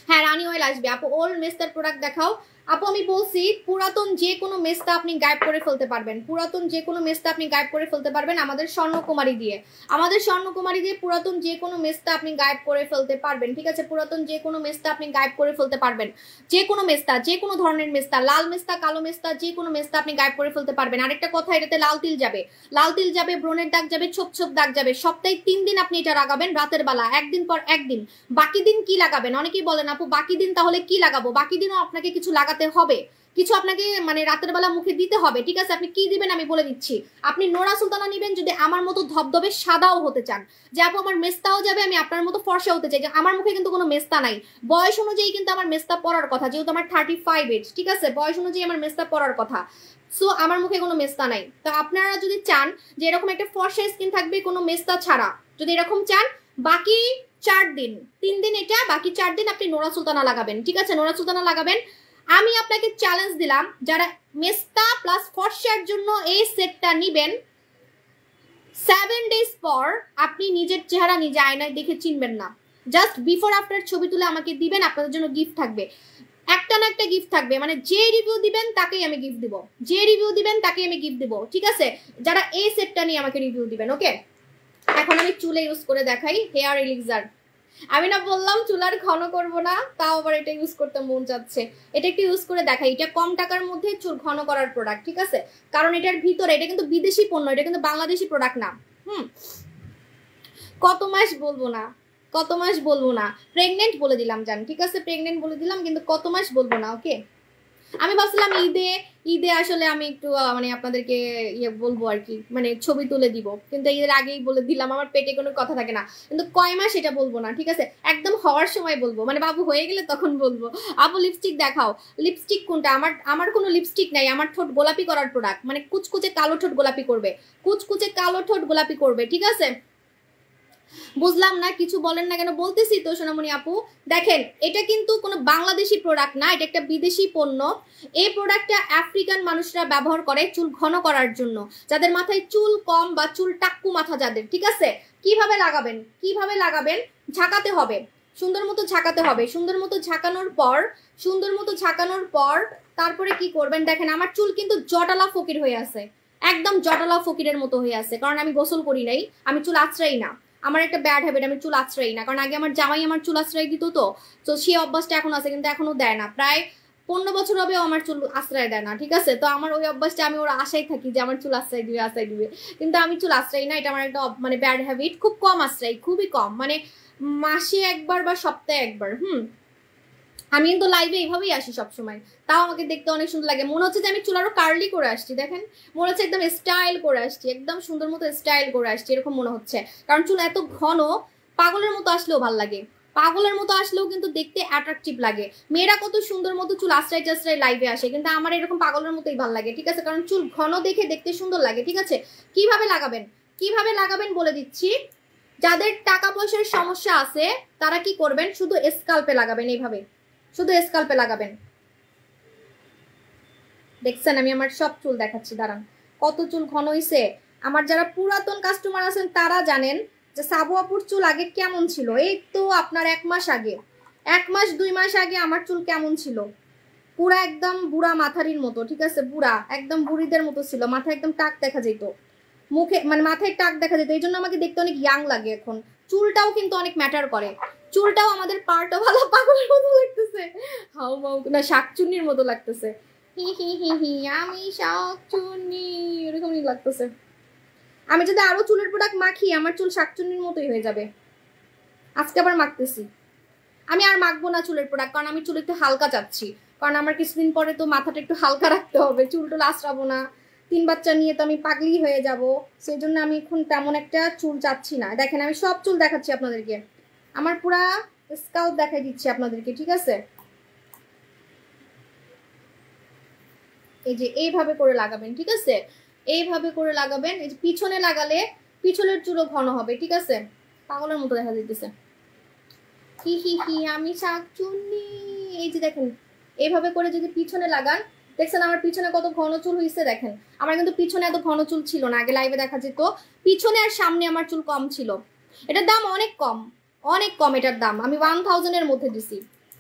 হ্যাঁ রানি অয়েল আসবে। আপু ওল্ড মেস্টার প্রোডাক্ট দেখাও, আপু আমি বলছি পুরাতন যে কোনো মেস্তা আপনি গায়েব করে ফেলতে পারবেন, পুরাতন যে কোনো মেস্তা আপনি গায়েব করে ফেলতে পারবেন আমাদের স্বর্ণকুমারী দিয়ে, আমাদের স্বর্ণকুমারী দিয়ে পুরাতন যে কোনো মেস্তা আপনি গায়েব করে ফেলতে পারবেন। ঠিক আছে, পুরাতন যে কোনো মেস্তা আপনি গায়েব করে ফেলতে পারবেন, যে কোনো মেস্তা, যে কোনো ধরনের মেস্তা, লাল মেস্তা, কালো মেস্তা, যে কোনো মেস্তা আপনি গায়েব করে ফেলতে পারবেন। আরেকটা কথা, এটাতে লাল তিল যাবে, লাল তিল যাবে, ব্রণের দাগ যাবে, ছোপ ছোপ দাগ যাবে। সপ্তাহে 3 দিন আপনি এটা লাগাবেন রাতের বেলা, একদিন পর একদিন। বাকি দিন কি লাগাবেন? অনেকেই বলেন আপু বাকি দিন তাহলে কি লাগাবো? বাকি দিনও আপনাকে কিছু লাগাতে হবে, কিছু আপনাকে মানে রাতের বেলা মুখে দিতে হবে। ঠিক আছে, আপনি কি দিবেন আমি বলে দিচ্ছি। আপনি নোরা সুলতানা নেবেন যদি আমার মতো ধবধবে সাদাও হতে চান, যে আপু আমার মেস্তাও যাবে, আমি আপনার মতো ফর্সা হতে চাই। যে আমার মুখে কিন্তু কোনো মেস্তা নাই, বয়স অনুযায়ী কিন্তু আমার মেস্তা পড়ার কথা, যেহেতু আমার 35 এজ। ঠিক আছে, বয়স অনুযায়ী আমার মেস্তা পড়ার কথা, সো আমার মুখে কোনো মেস্তা নাই। তো আপনারা যদি চান যে এরকম একটা ফর্সা স্কিন থাকবে কোনো মেস্তা ছাড়া, যদি এরকম চান, বাকি 4 দিন, 3 দিন এটা, বাকি 4 দিন আপনি নোরা সুলতানা লাগাবেন। ঠিক আছে, নোরা সুলতানা লাগাবেন। আমি আপনাকে চ্যালেঞ্জ দিলাম, যারা মেস্তা প্লাস ফর্সার জন্য এই সেটটা নিবেন, 7 ডেজ পর আপনি নিজের চেহারা নিজে আয়নায় দেখে চিনবেন না। জাস্ট বিফোর আফটার ছবি তুলে আমাকে দিবেন, আপনাদের জন্য গিফট থাকবে, একটা না একটা গিফট থাকবে। মানে যে রিভিউ দিবেন তাকেই আমি গিফট দিব, যে রিভিউ দিবেন তাকেই আমি গিফট দিব। ঠিক আছে, যারা এই সেটটা নিয়ে আমাকে রিভিউ দিবেন। ওকে, এখন আমি চুলে ইউজ করে দেখাই হেয়ার এলিক্সার। আমি না বললাম চুলার ঘন করব না, তাও আবার এটা ইউজ করতে মন যাচ্ছে। এটা একটু ইউজ করে দেখাই, এটা কম টাকার মধ্যে চুল ঘন করার প্রোডাক্ট। ঠিক আছে, কারণ এটার ভিতরে, এটা কিন্তু বিদেশি পণ্য, এটা কিন্তু বাংলাদেশি প্রোডাক্ট না। কত মাস বলবো না, কত মাস বলবো না, প্রেগনেন্ট বলে দিলাম জান। ঠিক আছে, প্রেগনেন্ট বলে দিলাম, কিন্তু কত মাস বলবো না। ওকে, আমি ভাবছিলাম ঈদে আসলে আমি একটু মানে আপনাদেরকে ইয়ে বলবো আর কি, মানে ছবি তুলে দিব, কিন্তু ঈদের আগেই বলে দিলাম, আমার পেটে কোনো কথা থাকে না। কিন্তু কয় মাস এটা বলবো না। ঠিক আছে, একদম হওয়ার সময় বলবো, মানে বাবু হয়ে গেলে তখন বলবো। আপু লিপস্টিক দেখাও, লিপস্টিক কোনটা? আমার কোনো লিপস্টিক নাই, আমার ঠোঁট গোলাপি করার প্রোডাক্ট, মানে কুচকুচে কালো ঠোঁট গোলাপি করবে, কুচকুচে কালো ঠোঁট গোলাপি করবে। ঠিক আছে, বুঝলাম না, কিছু বলেন না কেন? বলতেছি তো সোনামণি আপু, দেখেন এটা কিন্তু কোনো বাংলাদেশি প্রোডাক্ট না, এটা একটা বিদেশি পণ্য। এই প্রোডাক্টটা আফ্রিকান মানুষরা ব্যবহার করে চুল ঘন করার জন্য, যাদের মাথায় চুল কম বা চুল টাক্কু মাথা যাদের। ঠিক আছে, কিভাবে লাগাবেন, কিভাবে লাগাবেন? ঝাঁকাতে হবে, সুন্দর মতো ঝাঁকাতে হবে। সুন্দর মতো ঝাঁকানোর পর, সুন্দর মতো ঝাঁকানোর পর তারপরে কি করবেন? দেখেন আমার চুল কিন্তু জটালা ফকির হয়ে আছে, একদম জটালা ফকিরের মতো হয়ে আছে, কারণ আমি গোসল করি নাই, আমি চুল আঁচড়াই না। আমার একটা ব্যাড হ্যাবিট, আমি চুল আঁচড়াই না, কারণ আগে আমার জামাই আমার চুল আঁচড়াই দিত, তো সেই অভ্যাসটা এখন আছে, কিন্তু এখনো দেয় না। প্রায় 15 বছর হবে আমার চুল আশ্রয় দেয় না। ঠিক আছে, তো আমার ওই অভ্যাসটা, আমি ওর আশায় থাকি যে আমার চুল আশ্রয় দিবে, আশ্রয় দিবে, কিন্তু আমি চুল আশ্রয় না। এটা আমার একটা মানে ব্যাড হ্যাবিট, খুব কম আশ্রয়, খুবই কম, মানে মাসে একবার বা সপ্তাহে একবার। আমি কিন্তু লাইভে এইভাবেই আসি সবসময়, তাও আমাকে দেখতে অনেক সুন্দর লাগে, মনে হচ্ছে যে আমি চুল আরো কার্লি করে আসছি। দেখেন, মনে হচ্ছে একদম স্টাইল করে আসছি, একদম সুন্দর মতো স্টাইল করে আসছি, এরকম মনে হচ্ছে। কারণ চুল এত ঘন, পাগলের মতো আসলেও ভাল লাগে, পাগলের মতো আসলেও কিন্তু দেখতে অ্যাট্রাকটিভ লাগে। মেয়েরা কত সুন্দর মতো চুল আশ্রয় টাশ্রয় লাইভে আসে, কিন্তু আমার এরকম পাগলের মতোই ভাল লাগে। ঠিক আছে, কারণ চুল ঘন দেখে দেখতে সুন্দর লাগে। ঠিক আছে, কিভাবে লাগাবেন, কিভাবে লাগাবেন বলে দিচ্ছি। যাদের টাকা পয়সার সমস্যা আছে তারা কি করবেন, শুধু স্কাল্পে লাগাবেন, এইভাবে শুধু স্কাল্পে লাগাবেন। দেখছেন আমি আমার সব চুল দেখাচ্ছি, দাঁড়ান কত চুল ঘন হইছে। আমার যারা পুরাতন কাস্টমার আছেন তারা জানেন যে সাবু আপুর চুল আগে কেমন ছিল। এই তো আপনার 1 মাস আগে, 1 মাস 2 মাস আগে আমার চুল কেমন ছিল, পুরা একদম বুড়া মাথারির মতো। ঠিক আছে, বুড়া একদম বুড়িদের মতো ছিল, মাথায় একদম টাক দেখা যেত, মুখে মানে মাথায় টাক দেখা যেত, এই জন্য আমাকে দেখতে অনেক ইয়াং লাগে এখন। চুলটাও কিন্তু অনেক ম্যাটার করে, চুলটাও আমাদের পার্টও ভালো। পাগলের মতো লাগতেছে, হাউ মাউ না শাকচুন্নির মতো লাগতেছে, হি হি হি হি আমি শাকচুন্নি এরকমই লাগতেছে। আমি যদি আরো চুলের প্রোডাক্ট মাখি আমার চুল শাকচুন্নির মতোই হয়ে যাবে। আজকে আবার মাখতেছি, আমি আর মাখবো না চুলের প্রোডাক্ট, কারণ আমি চুল একটু হালকা চাচ্ছি, কারণ আমার কিছুদিন পরে তো মাথাটা একটু হালকা রাখতে হবে, চুল টুল আঁচড়াবো না, 3 বাচ্চা নিয়ে তো আমি পাগলি হয়ে যাব, সেই জন্য আমি এখন তেমন একটা চুল চাচ্ছি না। দেখেন আমি সব চুল দেখাচ্ছি আপনাদেরকে, আমার পুরা স্কাল্প দেখাই দিচ্ছি আপনাদেরকে। ঠিক আছে, এই যে এইভাবে করে লাগাবেন। ঠিক আছে, এইভাবে করে লাগাবেন। এই যে পিছনে লাগালে পিছনের চুলও ঘন হবে। ঠিক আছে, পাগলের মতো দেখা যাইতেছে, হি হি হি আমি শাকচুন্নি। এই যে দেখেন এইভাবে করে যদি পিছনে লাগান, দেখছেন আমার পিছনে কত ঘন চুল হয়েছে। দেখেন আমার কিন্তু পিছনে এত ঘন চুল ছিল না, আগে লাইভে দেখা যেত পিছনে আর সামনে আমার চুল কম ছিল। এটার দাম অনেক কম, অনেক কম এটার দাম, আমি 1000 এর মধ্যে দিছি।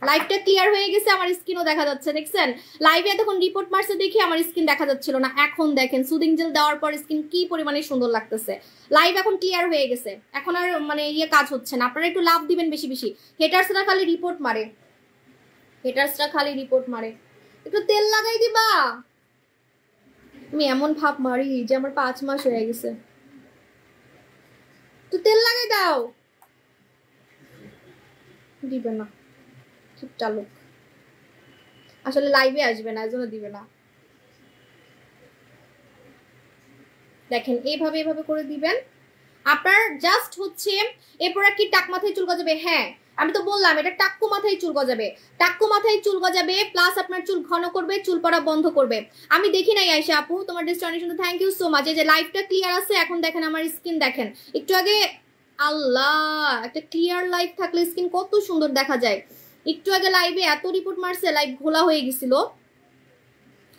লাইভটা ক্লিয়ার হয়ে গেছে, আমার স্কিনও দেখা যাচ্ছে, দেখছেন? লাইভে এতক্ষণ রিপোর্ট মারছে দেখি আমার স্কিন দেখা যাচ্ছিল না, এখন দেখেন সুদিং জেল দেওয়ার পর স্কিন কি পরিমাণে সুন্দর লাগতেছে। লাইভ এখন ক্লিয়ার হয়ে গেছে, এখন আর মানে ইয়ে কাজ হচ্ছে না। আপনারা একটু লাভ দিবেন বেশি বেশি। হেটার্সরা খালি রিপোর্ট মারে, হেটার্সরা খালি রিপোর্ট মারে। একটু তেল লাগাই দিবা। আমি এমন ভাব মারি যে আমার 5 মাস হয়ে গেছে। তো তেল লাগাই দাও। দিবে না, খুব চালুক। আসলে লাইভে আসবে না, এজন্য দিবে না। দেখেন এইভাবে এভাবে করে দিবেন। আপনার জাস্ট হচ্ছে এই প্রোডাক্ট কি টাক মাথায় চুল গজাবে? হ্যাঁ, আমি তো বললাম এটা টাক্কু মাথায় চুল গজাবে, টাক্কু মাথায় চুল গজাবে, প্লাস আপনার চুল ঘন করবে, চুল পড়া বন্ধ করবে। আমি দেখি নাই আয়েশা আপু তোমার destination, thank you so much. এই যে লাইভটা ক্লিয়ার আছে, এখন দেখেন আমার স্কিন দেখেন একটু আগে। আল্লাহ, একটা ক্লিয়ার লাইভ থাকলে স্কিন কত সুন্দর দেখা যায়। একটু আগে লাইভে এত রিপোর্ট মারছে, লাইভ ঘোলা হয়ে গেছিল।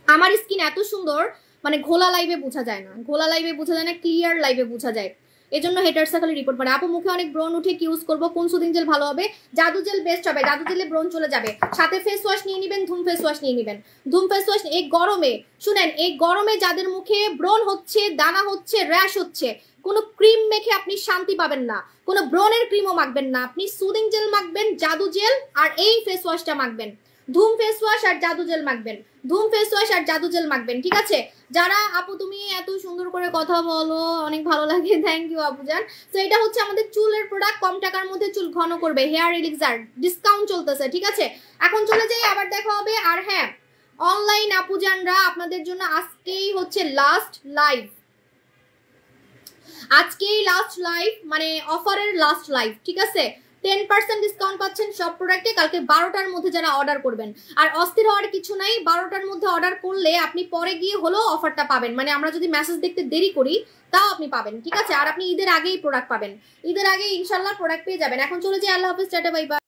আমার স্কিন এত সুন্দর, মানে ঘোলা লাইভে বোঝা যায় না, ঘোলা লাইভে বোঝা যায় না, ক্লিয়ার লাইভে বোঝা যায়। এজন্য হেটার্সরা খালি রিপোর্ট মানে আপু মুখে অনেক ব্রণ উঠে, কি ইউজ করবো, কোন সুদিং জেল ভালো হবে? জাদু জেল বেস্ট হবে, জাদু জেলে ব্রণ চলে যাবে। সাথে ফেস ওয়াশ নিয়ে নিবেন, ধুম ফেস ওয়াশ নিয়ে নিবেন। ধুম ফেস ওয়াশ এই গরমে, শুনেন এই গরমে যাদের মুখে ব্রণ হচ্ছে, দানা হচ্ছে, র্যাশ হচ্ছে, কোনো ক্রিম মেখে আপনি শান্তি পাবেন না, কোনো ব্রণের ক্রিমও মাখবেন না, আপনি সুদিং জেল মাখবেন, জাদু জেল আর এই ফেস ওয়াশটা মাখবেন। ধুম ফেস ওয়াশ আর জাদু জেল মাখবেন, ধুম ফেস ওয়াশ আর জাদু জেল মাখবেন, ঠিক আছে? যারা আপু তুমি এত সুন্দর করে কথা বলো, অনেক ভালো লাগে, থ্যাংক ইউ আপু জান। তো এটা হচ্ছে আমাদের চুলের প্রোডাক্ট, কম টাকার মধ্যে চুল ঘন করবে, হেয়ার এলিক্সার, ডিসকাউন্ট চলতেছে, ঠিক আছে? এখন চলে যাই, আবার দেখা হবে। আর হ্যাঁ, অনলাইন আপু জানরা আপনাদের জন্য আজকেই হচ্ছে লাস্ট লাইভ, আজকেই লাস্ট লাইভ, মানে অফারের লাস্ট লাইভ, ঠিক আছে? 10% ডিসকাউন্ট পাচ্ছেন সব প্রোডাক্টে, কালকে 12টার মধ্যে যারা অর্ডার করবেন। আর অস্থির হওয়ার কিছু নাই, 12টার মধ্যে অর্ডার করলে আপনি পরে গিয়ে হলেও অফারটা পাবেন, মানে আমরা যদি মেসেজ দেখতে দেরি করি তাও আপনি পাবেন, ঠিক আছে? আর আপনি ঈদের আগেই প্রোডাক্ট পাবেন, ঈদের আগে ইনশাল্লাহ প্রোডাক্ট পেয়ে যাবেন। এখন চলে যাই, আল্লাহ হাফেজ, টাটা বাই বাই।